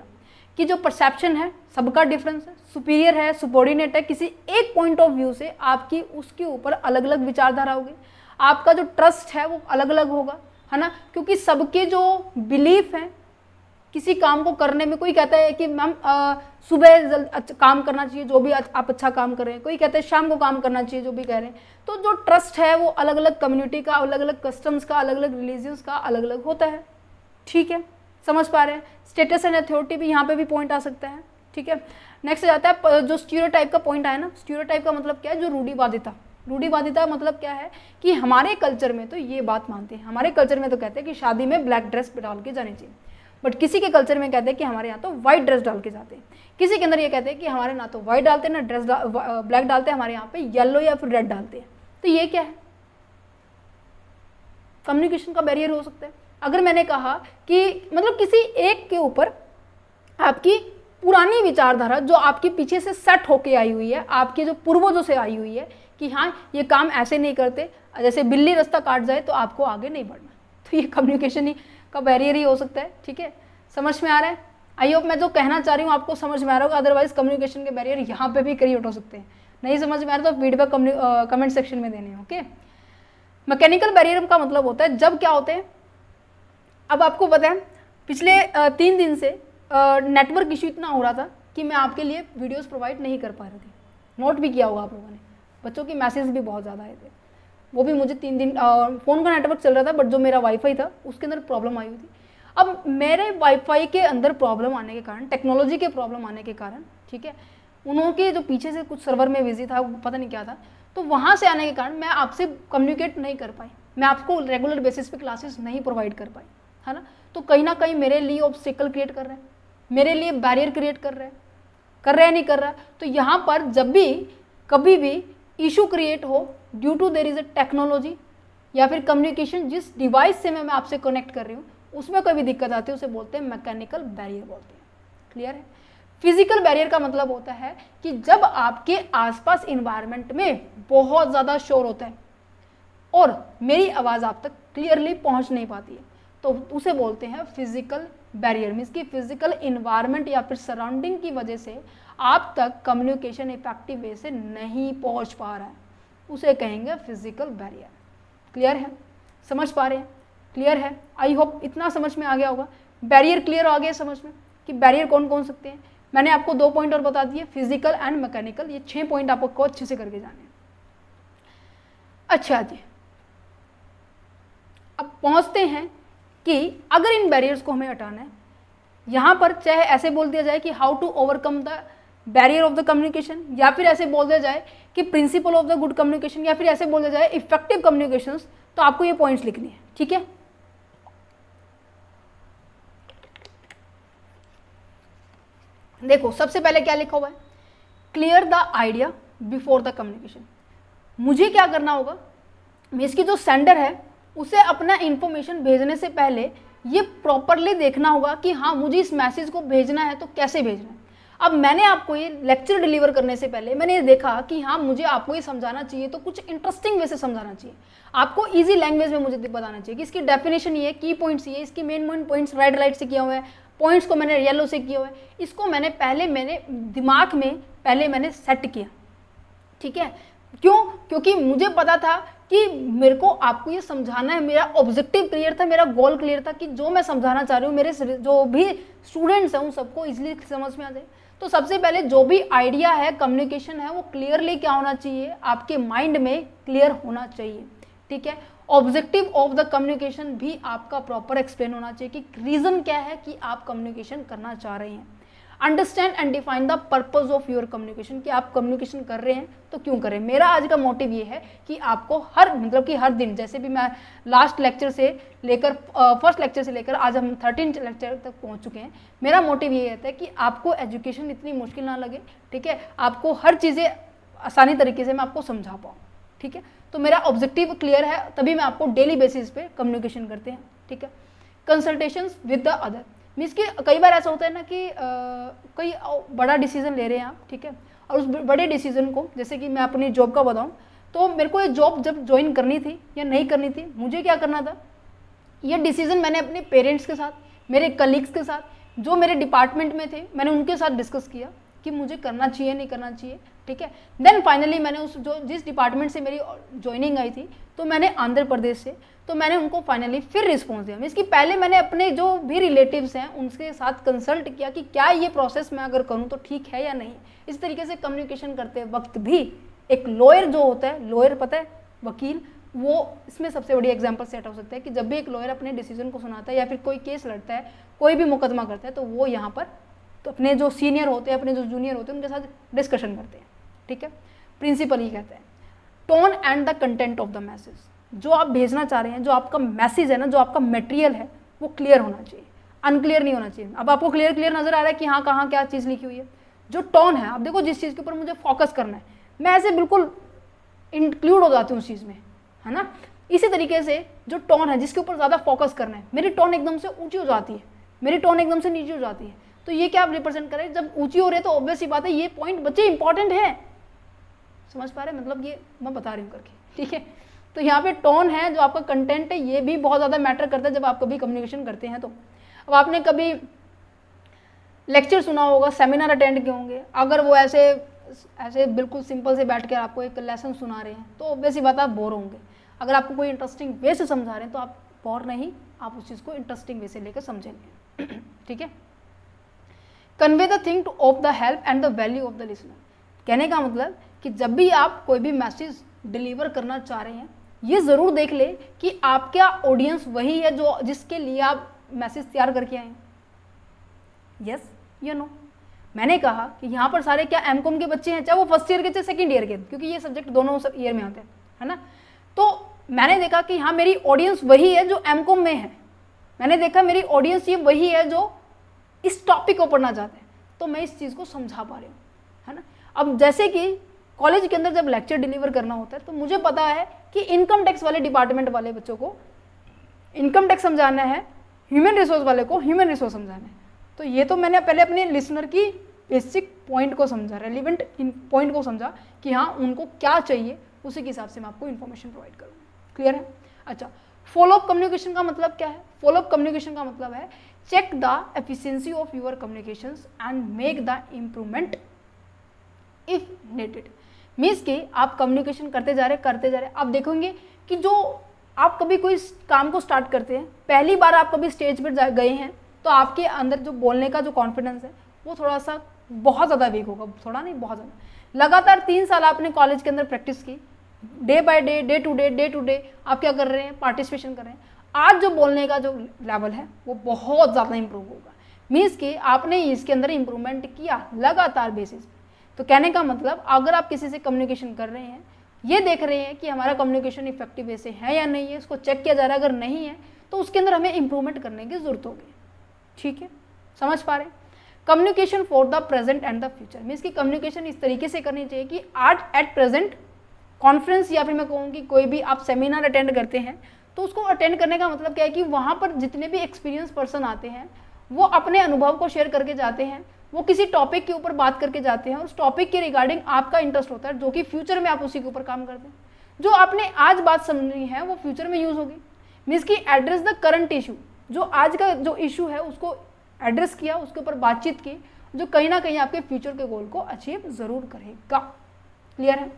कि जो परसेप्शन है सबका डिफरेंस है, सुपीरियर है, सुबॉर्डिनेट है, किसी एक पॉइंट ऑफ व्यू से आपकी उसके ऊपर अलग अलग विचारधारा होगी, आपका जो ट्रस्ट है वो अलग अलग होगा, है ना, क्योंकि सबके जो बिलीफ हैं किसी काम को करने में, कोई कहता है कि मैम सुबह काम करना चाहिए जो भी आप अच्छा काम कर रहे हैं, कोई कहता है शाम को काम करना चाहिए जो भी कह रहे हैं। तो जो ट्रस्ट है वो अलग अलग कम्युनिटी का, अलग अलग कस्टम्स का, अलग अलग रिलीजियंस का अलग अलग होता है, ठीक है, समझ पा रहे हैं। स्टेटस एंड अथॉरिटी भी यहाँ पे भी पॉइंट आ सकता है, ठीक है। नेक्स्ट जाता है जो स्टीरियोटाइप का पॉइंट आया ना, स्टीरियोटाइप का मतलब क्या है, जो रूढ़िवादिता। रूढ़िवादिता मतलब क्या है कि हमारे कल्चर में तो ये बात मानते हैं, हमारे कल्चर में तो कहते हैं कि शादी में ब्लैक ड्रेस डाल के जानी चाहिए। बट किसी के कल्चर में कहते हैं कि हमारे यहाँ तो वाइट ड्रेस डाल के जाते हैं, किसी के अंदर ये कहते हैं कि हमारे ना तो वाइट डालते हैं ना ड्रेस ब्लैक डालते हैं, हमारे यहाँ पे येलो या फिर रेड डालते हैं। तो ये क्या है? कम्युनिकेशन का बैरियर हो सकता है। अगर मैंने कहा कि मतलब किसी एक के ऊपर आपकी पुरानी विचारधारा जो आपके पीछे से सेट होके आई हुई है, आपके जो पूर्वजों से आई हुई है कि हाँ ये काम ऐसे नहीं करते, जैसे बिल्ली रास्ता काट जाए तो आपको आगे नहीं बढ़ना, तो ये कम्युनिकेशन ही का बैरियर ही हो सकता है। ठीक है, समझ में आ रहा है? आई होप मैं जो कहना चाह रही हूँ आपको समझ में आ रहा होगा, अदरवाइज कम्युनिकेशन के बैरियर यहाँ पे भी क्रिएट हो सकते हैं। नहीं समझ में आ रहा तो फीडबैक कमेंट सेक्शन में देने। ओके, मैकेनिकल बैरियर का मतलब होता है जब क्या होते हैं, अब आपको पता है पिछले 3 दिन से नेटवर्क इशू इतना हो रहा था कि मैं आपके लिए वीडियोस प्रोवाइड नहीं कर पा रही थी। नोट भी किया होगा आप लोगों ने, बच्चों के मैसेज भी बहुत ज़्यादा आए थे। वो भी मुझे 3 दिन फ़ोन का नेटवर्क चल रहा था, बट जो मेरा वाईफाई था उसके अंदर प्रॉब्लम आई हुई थी। अब मेरे वाईफाई के अंदर प्रॉब्लम आने के कारण, टेक्नोलॉजी के प्रॉब्लम आने के कारण, ठीक है, उनके जो पीछे से कुछ सर्वर में बिजी था, पता नहीं क्या था, तो वहाँ से आने के कारण मैं आपसे कम्युनिकेट नहीं कर पाई, मैं आपको रेगुलर बेसिस पे क्लासेस नहीं प्रोवाइड कर पाई, है ना। तो कहीं ना कहीं मेरे लिए ऑब्स्टिकल क्रिएट कर रहे हैं, मेरे लिए बैरियर क्रिएट कर रहे हैं नहीं कर रहा है। तो यहाँ पर जब भी कभी भी इशू क्रिएट हो due to there is a technology या फिर कम्युनिकेशन, जिस डिवाइस से मैं आपसे कनेक्ट कर रही हूँ उसमें कोई भी दिक्कत आती है, उसे बोलते हैं मैकेनिकल बैरियर बोलते हैं। क्लियर है? फिजिकल बैरियर का मतलब होता है कि जब आपके आसपास इन्वायरमेंट में बहुत ज़्यादा शोर होता है और मेरी आवाज़ आप तक क्लियरली पहुंच नहीं पाती है, तो उसे बोलते हैं फिजिकल बैरियर। मीन्स कि फिजिकल इन्वायरमेंट या फिर सराउंडिंग की वजह से आप तक कम्युनिकेशन इफेक्टिव वे से नहीं पहुंच पा रहा है, उसे कहेंगे फिजिकल बैरियर। क्लियर है? समझ पा रहे हैं? क्लियर है? आई होप इतना समझ में आ गया होगा। बैरियर क्लियर आ गया समझ में कि बैरियर कौन कौन सकते हैं। मैंने आपको 2 पॉइंट और बता दिए, फिजिकल एंड मैकेनिकल। ये 6 पॉइंट आपको अच्छे से करके जाने हैं। अच्छा जी, अब पहुंचते हैं कि अगर इन बैरियर्स को हमें हटाना है, यहाँ पर चाहे ऐसे बोल दिया जाए कि how to overcome the barrier of the communication, या फिर ऐसे बोल दिया जाए कि principle of the good communication, या फिर ऐसे बोल दिया जाए इफेक्टिव कम्युनिकेशन, तो आपको ये पॉइंट्स लिखने हैं। ठीक है, देखो सबसे पहले क्या लिखा हुआ है, clear the idea before the communication. मुझे क्या करना होगा, इसकी जो सेंडर है उसे अपना इंफॉर्मेशन भेजने से पहले ये प्रॉपरली देखना होगा कि हाँ मुझे इस मैसेज को भेजना है तो कैसे भेजना है। अब मैंने आपको ये लेक्चर डिलीवर करने से पहले मैंने ये देखा कि हाँ मुझे आपको ये समझाना चाहिए तो कुछ इंटरेस्टिंग वे से समझाना चाहिए, आपको इजी लैंग्वेज में मुझे बताना चाहिए कि इसकी डेफिनेशन ये, की पॉइंट्स ये, इसकी मेन पॉइंट्स रेड लाइट से किया हुआ है, पॉइंट्स को मैंने येलो से किया हुआ है। इसको मैंने दिमाग में पहले मैंने सेट किया। ठीक है, क्यों? क्योंकि मुझे पता था कि मेरे को आपको ये समझाना है, मेरा ऑब्जेक्टिव क्लियर था, मेरा गोल क्लियर था कि जो मैं समझाना चाह रही हूँ मेरे जो भी स्टूडेंट्स हैं उन सबको इजीली समझ में आ जाए। तो सबसे पहले जो भी आइडिया है, कम्युनिकेशन है, वो क्लियरली क्या होना चाहिए, आपके माइंड में क्लियर होना चाहिए। ठीक है, ऑब्जेक्टिव ऑफ द कम्युनिकेशन भी आपका प्रॉपर एक्सप्लेन होना चाहिए कि रीजन क्या है कि आप कम्युनिकेशन करना चाह रहे हैं। Understand and define the purpose of your communication, कि आप कम्युनिकेशन कर रहे हैं तो क्यों करें। मेरा आज का मोटिव ये है कि आपको हर दिन, जैसे भी मैं लास्ट लेक्चर से लेकर फर्स्ट लेक्चर से लेकर आज हम 13 लेक्चर तक पहुंच चुके हैं, मेरा मोटिव ये रहता है कि आपको एजुकेशन इतनी मुश्किल ना लगे। ठीक है, आपको हर चीज़ें आसानी तरीके से मैं आपको समझा पाऊँ। ठीक है, तो मेरा ऑब्जेक्टिव क्लियर है, तभी मैं आपको डेली बेसिस पे कम्युनिकेशन करते हैं। ठीक है, consultations with the other, means कि कई बार ऐसा होता है ना कि कोई बड़ा डिसीजन ले रहे हैं आप, ठीक है, और उस बड़े डिसीजन को, जैसे कि मैं अपनी जॉब का बताऊं, तो मेरे को ये जॉब जब ज्वाइन करनी थी या नहीं करनी थी, मुझे क्या करना था, ये डिसीजन मैंने अपने पेरेंट्स के साथ, मेरे कलीग्स के साथ, जो मेरे डिपार्टमेंट में थे, मैंने उनके साथ डिस्कस किया कि मुझे करना चाहिए नहीं करना चाहिए। ठीक है, देन फाइनली मैंने जिस डिपार्टमेंट से मेरी ज्वाइनिंग आई थी, तो मैंने आंध्र प्रदेश से, तो मैंने उनको फाइनली फिर रिस्पॉन्स दिया। इसकी पहले मैंने अपने जो भी रिलेटिव्स हैं उनके साथ कंसल्ट किया कि क्या ये प्रोसेस मैं अगर करूँ तो ठीक है या नहीं। इस तरीके से कम्युनिकेशन करते वक्त भी एक लॉयर जो होता है, लॉयर पता है वकील, वो इसमें सबसे बड़ी एग्जांपल सेट हो सकता है कि जब भी एक लॉयर अपने डिसीजन को सुनाता है या फिर कोई केस लड़ता है, कोई भी मुकदमा करता है, तो वो यहाँ पर तो अपने जो सीनियर होते हैं, अपने जो जूनियर होते हैं, उनके साथ डिस्कशन करते हैं। ठीक है, प्रिंसिपल ही कहते हैं tone and the content of the message, जो आप भेजना चाह रहे हैं, जो आपका मैसेज है ना, जो आपका मटेरियल है, वो क्लियर होना चाहिए। अनक्लियर नहीं होना चाहिए। अब आपको क्लियर नजर आ रहा है कि हाँ कहाँ क्या चीज़ लिखी हुई है। जो टोन है, अब देखो जिस चीज़ के ऊपर मुझे फोकस करना है मैं ऐसे बिल्कुल इंक्लूड हो जाती हूँ उस चीज़ में, है ना। इसी तरीके से जो टोन है जिसके ऊपर ज़्यादा फोकस करना है, मेरी टोन एकदम से ऊंची हो जाती है, मेरी टोन एकदम से नीचे हो जाती है। तो ये क्या आप रिप्रेजेंट करें, जब ऊंची हो रही है तो ऑब्वियस ही बात है ये पॉइंट बच्चे इंपॉर्टेंट है। समझ पा रहे हैं, मतलब ये मैं बता रही हूँ करके, ठीक है। तो यहाँ पे टोन है, जो आपका कंटेंट है, ये भी बहुत ज़्यादा मैटर करता है जब आप कभी कम्युनिकेशन करते हैं। तो अब आपने कभी लेक्चर सुना होगा, सेमिनार अटेंड किए होंगे, अगर वो ऐसे बिल्कुल सिंपल से बैठ कर आपको एक लेसन सुना रहे हैं तो ऑब्वियसली बात आप बोर होंगे। अगर आपको कोई इंटरेस्टिंग वे से समझा रहे हैं तो आप बोर नहीं, आप उस चीज़ को इंटरेस्टिंग वे से लेकर समझेंगे, ठीक है। Convey the thing two of the help and the value of the listener. कहने का मतलब कि जब भी आप कोई भी मैसेज डिलीवर करना चाह रहे हैं, ये ज़रूर देख ले कि आपका ऑडियंस वही है जो जिसके लिए आप मैसेज तैयार करके आए हैं। यस या नो। मैंने कहा कि यहाँ पर सारे क्या एमकॉम के बच्चे हैं, चाहे वो फर्स्ट ईयर के चाहे सेकंड ईयर के, क्योंकि ये सब्जेक्ट दोनों ईयर में आते हैं, है ना। तो मैंने देखा कि हाँ मेरी ऑडियंस वही है जो एमकॉम में है, मैंने देखा मेरी ऑडियंस ये वही है जो इस टॉपिक को पढ़ना चाहते हैं, तो मैं इस चीज़ को समझा पा रही हूँ, है ना। अब जैसे कि कॉलेज के अंदर जब लेक्चर डिलीवर करना होता है तो मुझे पता है कि इनकम टैक्स वाले डिपार्टमेंट वाले बच्चों को इनकम टैक्स समझाना है, ह्यूमन रिसोर्स वाले को ह्यूमन रिसोर्स समझाना है। तो ये तो मैंने पहले अपने लिसनर की बेसिक पॉइंट को समझा, रेलिवेंट पॉइंट को समझा कि हाँ उनको क्या चाहिए, उसी के हिसाब से मैं आपको इन्फॉर्मेशन प्रोवाइड करूँगा। क्लियर है। अच्छा, फॉलोअप कम्युनिकेशन का मतलब क्या है। फॉलोअप कम्युनिकेशन का मतलब है check the efficiency of your communications and make the improvement if needed. Means कि आप कम्युनिकेशन करते जा रहे आप देखेंगे कि जो आप कभी कोई काम को स्टार्ट करते हैं, पहली बार आप कभी स्टेज पर गए हैं तो आपके अंदर जो बोलने का जो कॉन्फिडेंस है वो थोड़ा सा बहुत ज़्यादा वीक होगा, थोड़ा नहीं बहुत ज़्यादा। लगातार 3 साल आपने कॉलेज के अंदर प्रैक्टिस की, day by day, day to day आप क्या कर रहे हैं, पार्टिसिपेशन कर रहे हैं। आज जो बोलने का जो लेवल है वो बहुत ज़्यादा इंप्रूव होगा। मीन्स कि आपने इसके अंदर इंप्रूवमेंट किया लगातार बेसिस पे। तो कहने का मतलब अगर आप किसी से कम्युनिकेशन कर रहे हैं, ये देख रहे हैं कि हमारा कम्युनिकेशन इफेक्टिव वे से है या नहीं है, इसको चेक किया जा रहा है, अगर नहीं है तो उसके अंदर हमें इंप्रूवमेंट करने की जरूरत होगी। ठीक है, समझ पा रहे हैं। Communication for the present and the future. Means की कम्युनिकेशन इस तरीके से करनी चाहिए कि आज एट प्रेजेंट कॉन्फ्रेंस या फिर मैं कहूँगी कोई भी आप सेमिनार अटेंड करते हैं तो उसको अटेंड करने का मतलब क्या है कि वहाँ पर जितने भी एक्सपीरियंस पर्सन आते हैं वो अपने अनुभव को शेयर करके जाते हैं, वो किसी टॉपिक के ऊपर बात करके जाते हैं, उस टॉपिक के रिगार्डिंग आपका इंटरेस्ट होता है जो कि फ्यूचर में आप उसी के ऊपर काम करते हैं। जो आपने आज बात समझी है वो फ्यूचर में यूज़ होगी। मीन्स की एड्रेस द करंट इशू, जो आज का जो इशू है उसको एड्रेस किया, उसके ऊपर बातचीत की, जो कहीं ना कहीं आपके फ्यूचर के गोल को अचीव जरूर करेगा। क्लियर है।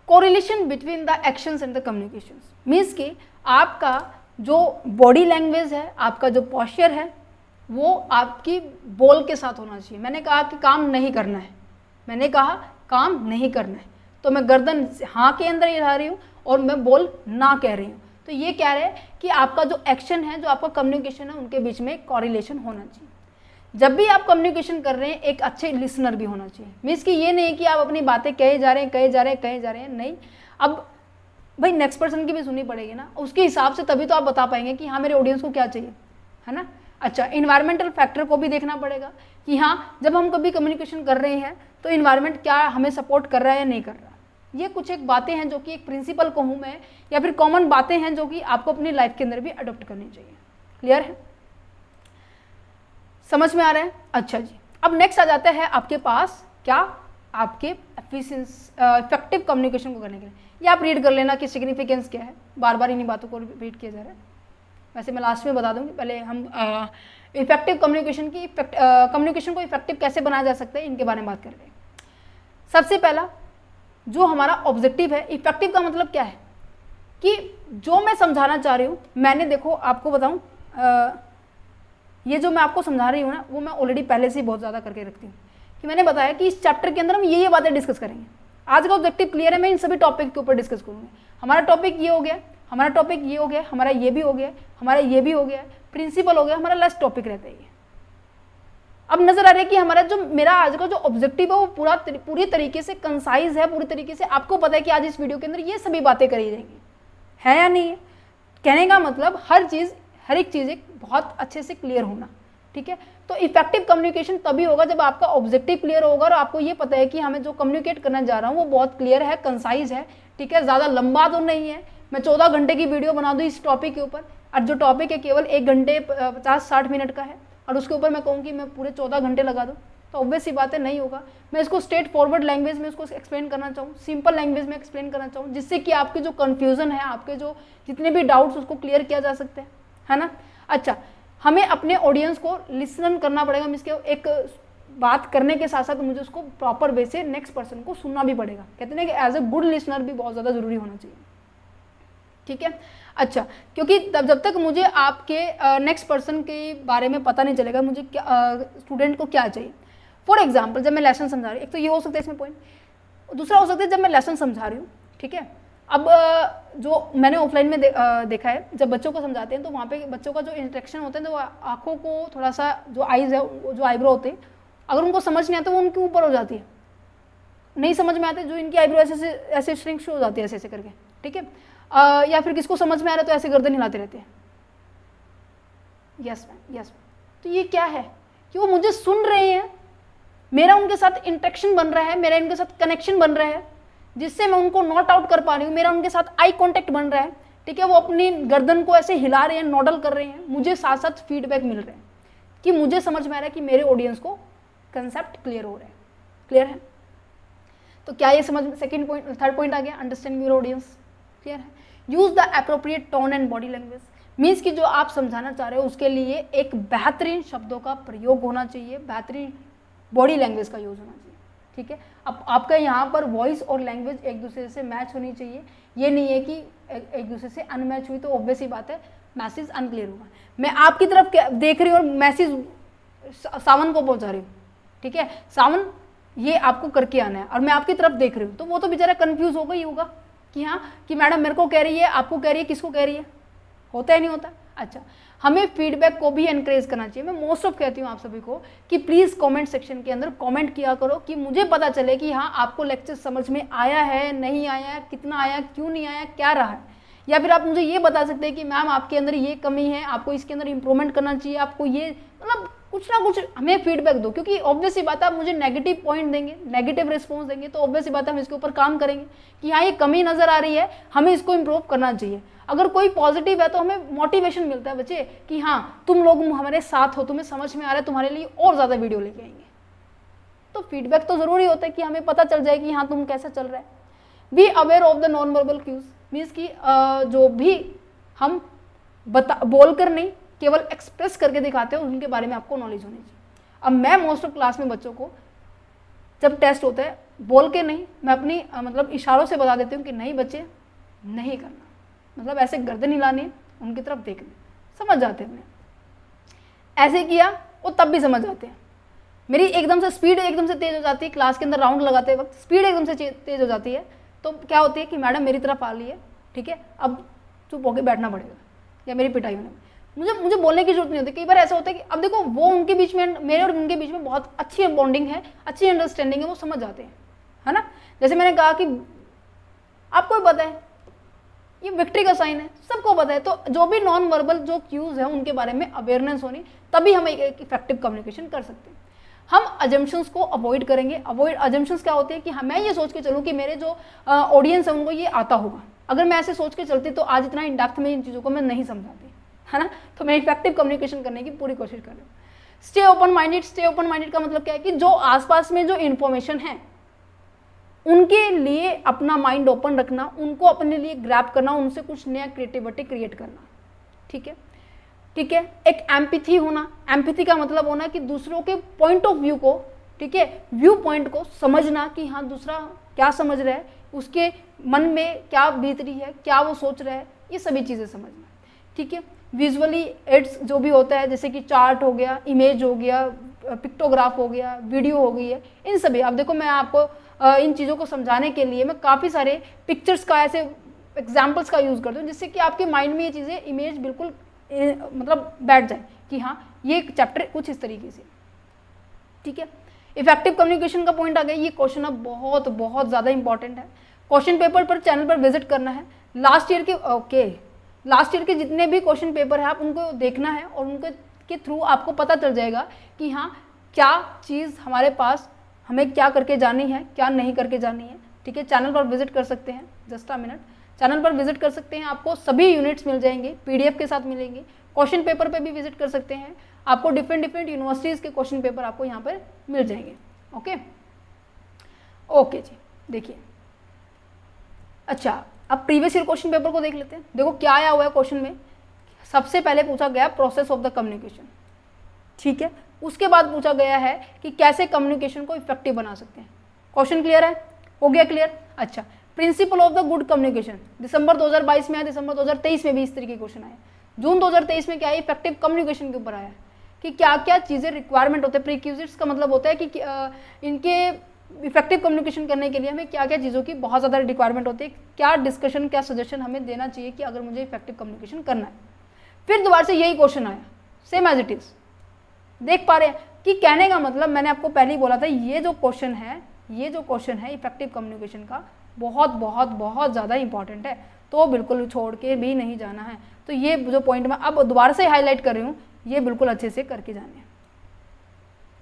Correlation between the actions and the communications. Means कि आपका जो बॉडी लैंग्वेज है, आपका जो पॉस्चर है वो आपकी बोल के साथ होना चाहिए। मैंने कहा कि काम नहीं करना है, मैंने कहा काम नहीं करना है, तो मैं गर्दन हाँ के अंदर ही रह रही हूँ और मैं बोल ना कह रही हूँ। तो ये कह रहे हैं कि आपका जो एक्शन है, जो आपका कम्युनिकेशन है, उनके बीच में कोरिलेशन होना चाहिए। जब भी आप कम्युनिकेशन कर रहे हैं एक अच्छे लिसनर भी होना चाहिए। मीन्स कि ये नहीं कि आप अपनी बातें कहे जा रहे हैं, नहीं। अब भाई नेक्स्ट पर्सन की भी सुननी पड़ेगी ना, उसके हिसाब से तभी तो आप बता पाएंगे कि हाँ मेरे ऑडियंस को क्या चाहिए, है ना। अच्छा, इन्वायरमेंटल फैक्टर को भी देखना पड़ेगा कि हाँ जब हम कभी कम्युनिकेशन कर रहे हैं तो इन्वायरमेंट क्या हमें सपोर्ट कर रहा है या नहीं कर रहा। ये कुछ एक बातें हैं जो कि एक प्रिंसिपल कहूँ मैं, या फिर कॉमन बातें हैं जो कि आपको अपनी लाइफ के अंदर भी अडॉप्ट करनी चाहिए। क्लियर है, समझ में आ रहा है। अच्छा जी, अब नेक्स्ट आ जाता है आपके पास क्या, आपके इफेक्टिव कम्युनिकेशन को करने के लिए। ये आप रीड कर लेना कि सिग्निफिकेंस क्या है, बार बार इन्हीं बातों को रीड किया जा रहा है। वैसे मैं लास्ट में बता दूंगी, पहले हम इफेक्टिव कम्युनिकेशन की कम्युनिकेशन को इफेक्टिव कैसे बनाया जा सकता है इनके बारे में बात कर रहे हैं। सबसे पहला जो हमारा ऑब्जेक्टिव है, इफेक्टिव का मतलब क्या है कि जो मैं समझाना चाह रही हूँ, मैंने देखो आपको बताऊँ, ये जो मैं आपको समझा रही हूँ ना वो मैं ऑलरेडी पहले से ही बहुत ज़्यादा करके रखती हूँ कि मैंने बताया कि इस चैप्टर के अंदर हम ये बातें डिस्कस करेंगे। आज का ऑब्जेक्टिव क्लियर है, मैं इन सभी टॉपिक के ऊपर डिस्कस करूँगी। हमारा टॉपिक ये हो गया, हमारा टॉपिक ये हो गया, हमारा ये भी हो गया, हमारा ये भी हो गया, प्रिंसिपल हो गया, हमारा लास्ट टॉपिक रहता है ये। अब नजर आ रहा है कि हमारा जो मेरा आज का जो ऑब्जेक्टिव है वो पूरी तरीके से कंसाइज है, पूरी तरीके से आपको पता है कि आज इस वीडियो के अंदर ये सभी बातें करी जाएंगी, है या नहीं है। कहने का मतलब हर चीज़ हर एक चीज़ एक बहुत अच्छे से क्लियर होना, ठीक है। तो इफेक्टिव कम्युनिकेशन तभी होगा जब आपका ऑब्जेक्टिव क्लियर होगा और आपको ये पता है कि हमें जो कम्युनिकेट करना जा रहा हूँ वो बहुत क्लियर है, कंसाइज है, ठीक है, ज़्यादा लंबा तो नहीं है। मैं 14 घंटे की वीडियो बना दूँ इस टॉपिक के ऊपर और जो टॉपिक है केवल 1 घंटे 50-60 मिनट का है और उसके ऊपर मैं कहूँ कि मैं पूरे 14 घंटे लगा दूँ, तो ऑब्वियस सी बात है नहीं होगा। मैं इसको स्ट्रेट फॉरवर्ड लैंग्वेज में उसको एक्सप्लेन करना चाहूँ, सिंपल लैंग्वेज में एक्सप्लेन करना चाहूँ, जिससे कि आपके जो कन्फ्यूज़न है, आपके जो जितने भी डाउट्स उसको क्लियर किया जा सकते हैं, है ना। अच्छा, हमें अपने ऑडियंस को लिसन करना पड़ेगा, मीन्स के एक बात करने के साथ साथ मुझे उसको प्रॉपर वे से नेक्स्ट पर्सन को सुनना भी पड़ेगा। कहते हैं कि एज ए गुड लिसनर भी बहुत ज़्यादा ज़रूरी होना चाहिए, ठीक है। अच्छा, क्योंकि तब जब तक मुझे आपके नेक्स्ट पर्सन के बारे में पता नहीं चलेगा मुझे क्या स्टूडेंट को क्या चाहिए। फॉर एग्जाम्पल, जब मैं लेसन समझा रही हूँ, एक तो ये हो सकता है इसमें पॉइंट, दूसरा हो सकता है जब मैं लेसन समझा रही हूँ, ठीक है। अब जो मैंने ऑफलाइन में देखा है, जब बच्चों को समझाते हैं तो वहाँ पे बच्चों का जो इंटरेक्शन होता है तो आँखों को थोड़ा सा जो आइज़ है, जो आईब्रो होते हैं, अगर उनको समझ नहीं आता वो उनके ऊपर हो जाती है, नहीं समझ में आते जो इनकी आईब्रो ऐसे ऐसे श्रिंक हो जाती है ऐसे ऐसे करके, ठीक है। या फिर किसको समझ में आ रहा है तो ऐसे गर्दन हिलाते रहते हैं, यस मैम, यस। तो ये क्या है कि वो मुझे सुन रहे हैं, मेरा उनके साथ इंटरेक्शन बन रहा है, मेरा इनके साथ कनेक्शन बन रहा है, जिससे मैं उनको नॉट आउट कर पा रही हूँ, मेरा उनके साथ आई कांटेक्ट बन रहा है, ठीक है। वो अपनी गर्दन को ऐसे हिला रहे हैं, नॉडल कर रहे हैं, मुझे साथ साथ फीडबैक मिल रहे हैं कि मुझे समझ में आ रहा है कि मेरे ऑडियंस को कंसेप्ट क्लियर हो रहे हैं, क्लियर है। तो क्या ये समझ में सेकंड पॉइंट, थर्ड पॉइंट आ गया, अंडरस्टैंड योर ऑडियंस, क्लियर है। Use the appropriate tone and body language, means कि जो आप समझाना चाह रहे हो उसके लिए एक बेहतरीन शब्दों का प्रयोग होना चाहिए, बेहतरीन बॉडी लैंग्वेज का यूज होना चाहिए, ठीक है। अब आपका यहाँ पर वॉइस और लैंग्वेज एक दूसरे से मैच होनी चाहिए, ये नहीं है कि एक दूसरे से अनमैच हुई तो ऑब्वियस ही बात है मैसेज अनक्लियर होगा। मैं आपकी तरफ देख रही हूँ और मैसेज सावन को पहुँचा रही हूँ, ठीक है, सावन ये आपको करके आना है और मैं आपकी तरफ देख रही हूँ, तो वो तो बेचारा कंफ्यूज होगा ही होगा कि हाँ कि मैडम मेरे को कह रही है, आपको कह रही है, किसको कह रही है, होता है नहीं होता। अच्छा, हमें फीडबैक को भी एनकरेज करना चाहिए। मैं मोस्ट ऑफ कहती हूँ आप सभी को कि प्लीज़ कमेंट सेक्शन के अंदर कमेंट किया करो कि मुझे पता चले कि हाँ आपको लेक्चर समझ में आया है, नहीं आया, कितना आया, क्यों नहीं आया, क्या रहा है। या फिर आप मुझे ये बता सकते हैं कि मैम आपके अंदर ये कमी है, आपको इसके अंदर इंप्रूवमेंट करना चाहिए, आपको ये मतलब कुछ ना कुछ हमें फीडबैक दो, क्योंकि ऑब्वियस ही बात है आप मुझे नेगेटिव पॉइंट देंगे, नेगेटिव रिस्पॉन्स देंगे तो ऑब्वियस ही बात है हम इसके ऊपर काम करेंगे कि हाँ ये कमी नज़र आ रही है, हमें इसको इम्प्रूव करना चाहिए। अगर कोई पॉजिटिव है तो हमें मोटिवेशन मिलता है बच्चे कि हाँ तुम लोग हमारे साथ हो, तुम्हें समझ में आ रहा है, तुम्हारे लिए और ज़्यादा वीडियो लेके आएंगे। तो फीडबैक तो ज़रूरी होता है कि हमें पता चल जाए कि हाँ तुम कैसा चल रहा है। Be aware of the non verbal cues, means कि जो भी हम बोल कर नहीं केवल एक्सप्रेस करके दिखाते हो उनके बारे में आपको नॉलेज होनी चाहिए। अब मैं मोस्ट ऑफ क्लास में बच्चों को जब टेस्ट होता है बोल के नहीं, मैं अपनी मतलब इशारों से बता देती हूँ कि नहीं बच्चे नहीं करना, मतलब ऐसे गर्दन हिलानी, उनकी तरफ देखना, समझ जाते हैं उन्हें। ऐसे किया वो तब भी समझ जाते हैं। मेरी एकदम से स्पीड एकदम से तेज़ हो जाती है, क्लास के अंदर राउंड लगाते वक्त स्पीड एकदम से तेज़ हो जाती है, तो क्या होती है कि मैडम मेरी तरफ आ रही है, ठीक है, अब चुप होकर बैठना पड़ेगा या मेरी पिटाई होने, मुझे बोलने की जरूरत नहीं होती। कई बार ऐसा होता है कि अब देखो वो उनके बीच में, मेरे और उनके बीच में बहुत अच्छी बॉन्डिंग है, अच्छी अंडरस्टैंडिंग है, वो समझ जाते हैं, है ना। जैसे मैंने कहा कि आपको भी पता है ये विक्ट्री का साइन है, सबको पता है। तो जो भी नॉन वर्बल जो क्यूज है उनके बारे में अवेयरनेस होनी, तभी हम एक इफेक्टिव कम्युनिकेशन कर सकते हैं। हम अजम्पशंस को अवॉइड करेंगे। अजम्पशंस क्या होते हैं कि मैं ये सोच के चलूँ कि मेरे जो ऑडियंस है उनको ये आता होगा। अगर मैं ऐसे सोच के चलती तो आज इतना इन डेप्थ में इन चीज़ों को मैं नहीं समझाती, है ना। तो मैं इफेक्टिव कम्युनिकेशन करने की पूरी कोशिश कर रही हूँ। Stay open minded, stay open minded का मतलब क्या है कि जो आसपास में जो इन्फॉर्मेशन है उनके लिए अपना माइंड ओपन रखना, उनको अपने लिए ग्रैब करना, उनसे कुछ नया क्रिएटिविटी क्रिएट करना, ठीक है, ठीक है। एक एम्पैथी होना, एम्पैथी का मतलब होना कि दूसरों के पॉइंट ऑफ व्यू को, ठीक है, व्यू पॉइंट को समझना कि हाँ दूसरा क्या समझ रहा है, उसके मन में क्या बीत रही है, क्या वो सोच रहा है, ये सभी चीज़ें समझना, ठीक है। विजुअली एड्स जो भी होता है, जैसे कि चार्ट हो गया, इमेज हो गया, पिक्टोग्राफ हो गया, वीडियो हो गई है, इन सभी, अब देखो मैं आपको इन चीज़ों को समझाने के लिए मैं काफ़ी सारे पिक्चर्स का, ऐसे एग्जाम्पल्स का यूज़ करती हूँ, जिससे कि आपके माइंड में ये चीज़ें इमेज बिल्कुल मतलब बैठ जाए कि हाँ ये चैप्टर कुछ इस तरीके से, ठीक है। इफेक्टिव कम्युनिकेशन का पॉइंट आ गया। ये क्वेश्चन अब बहुत बहुत ज़्यादा इंपॉर्टेंट है। क्वेश्चन पेपर पर चैनल पर विजिट करना है लास्ट ईयर के, ओके लास्ट ईयर के जितने भी क्वेश्चन पेपर है आप उनको देखना है और उनके के थ्रू आपको पता चल जाएगा कि हाँ क्या चीज़ हमारे पास, हमें क्या करके जानी है, क्या नहीं करके जानी है। ठीक है, चैनल पर विजिट कर सकते हैं, जस्ट अ मिनट, चैनल पर विजिट कर सकते हैं, आपको सभी यूनिट्स मिल जाएंगे, पीडीएफ के साथ मिलेंगे। क्वेश्चन पेपर पे भी विजिट कर सकते हैं, आपको डिफरेंट यूनिवर्सिटीज़ के क्वेश्चन पेपर आपको यहाँ पर मिल जाएंगे। ओके ओके जी, देखिए अच्छा अब प्रीवियस ईयर क्वेश्चन पेपर को देख लेते हैं। देखो क्या आया हुआ है क्वेश्चन में, सबसे पहले पूछा गया प्रोसेस ऑफ द कम्युनिकेशन, ठीक है, उसके बाद पूछा गया है कि कैसे कम्युनिकेशन को इफेक्टिव बना सकते हैं। क्वेश्चन क्लियर है, हो गया क्लियर। अच्छा, principle of the good communication दिसंबर 2022 में आया, दिसंबर 2023 में भी इस तरीके के क्वेश्चन आए। जून 2023 में क्या है, इफेक्टिव कम्युनिकेशन के ऊपर आया कि क्या क्या चीज़ें रिक्वायरमेंट होते हैं। प्रीक्यूजिट्स का मतलब होता है कि इनके इफेक्टिव कम्युनिकेशन करने के लिए हमें क्या क्या चीज़ों की बहुत ज़्यादा रिक्वायरमेंट होती है, क्या डिस्कशन, क्या सजेशन हमें देना चाहिए कि अगर मुझे इफेक्टिव कम्युनिकेशन करना है। फिर दोबारा से यही क्वेश्चन आया, सेम एज इट इज़। देख पा रहे हैं कि कहने का मतलब मैंने आपको पहले ही बोला था, ये जो क्वेश्चन है इफेक्टिव कम्युनिकेशन का बहुत बहुत बहुत ज़्यादा इंपॉर्टेंट है, तो बिल्कुल छोड़ के भी नहीं जाना है। तो ये जो पॉइंट मैं अब दोबारा से हाईलाइट कर रही हूँ, ये बिल्कुल अच्छे से करके जाने हैं।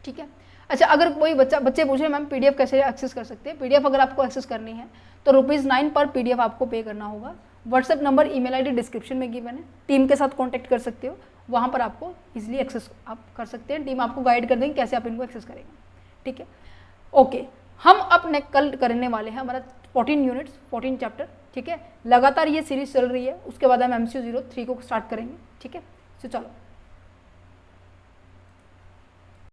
ठीक है, अच्छा अगर कोई बच्चे पूछ रहे हैं मैम पीडीएफ कैसे एक्सेस कर सकते हैं। पीडीएफ अगर आपको एक्सेस करनी है तो ₹9 पर पीडीएफ आपको पे करना होगा। WhatsApp number, email ID description में गिवन है, टीम के साथ कांटेक्ट कर सकते हो, वहाँ पर आपको इजीली एक्सेस आप कर सकते हैं। टीम आपको गाइड कर देंगे कैसे आप इनको एक्सेस करेंगे। ठीक है, ओके, हम अब कल करने वाले हैं हमारा 14 यूनिट्स 14 चैप्टर। ठीक है, लगातार ये सीरीज चल रही है, उसके बाद हम MCQ 03 को स्टार्ट करेंगे। ठीक है, तो चलो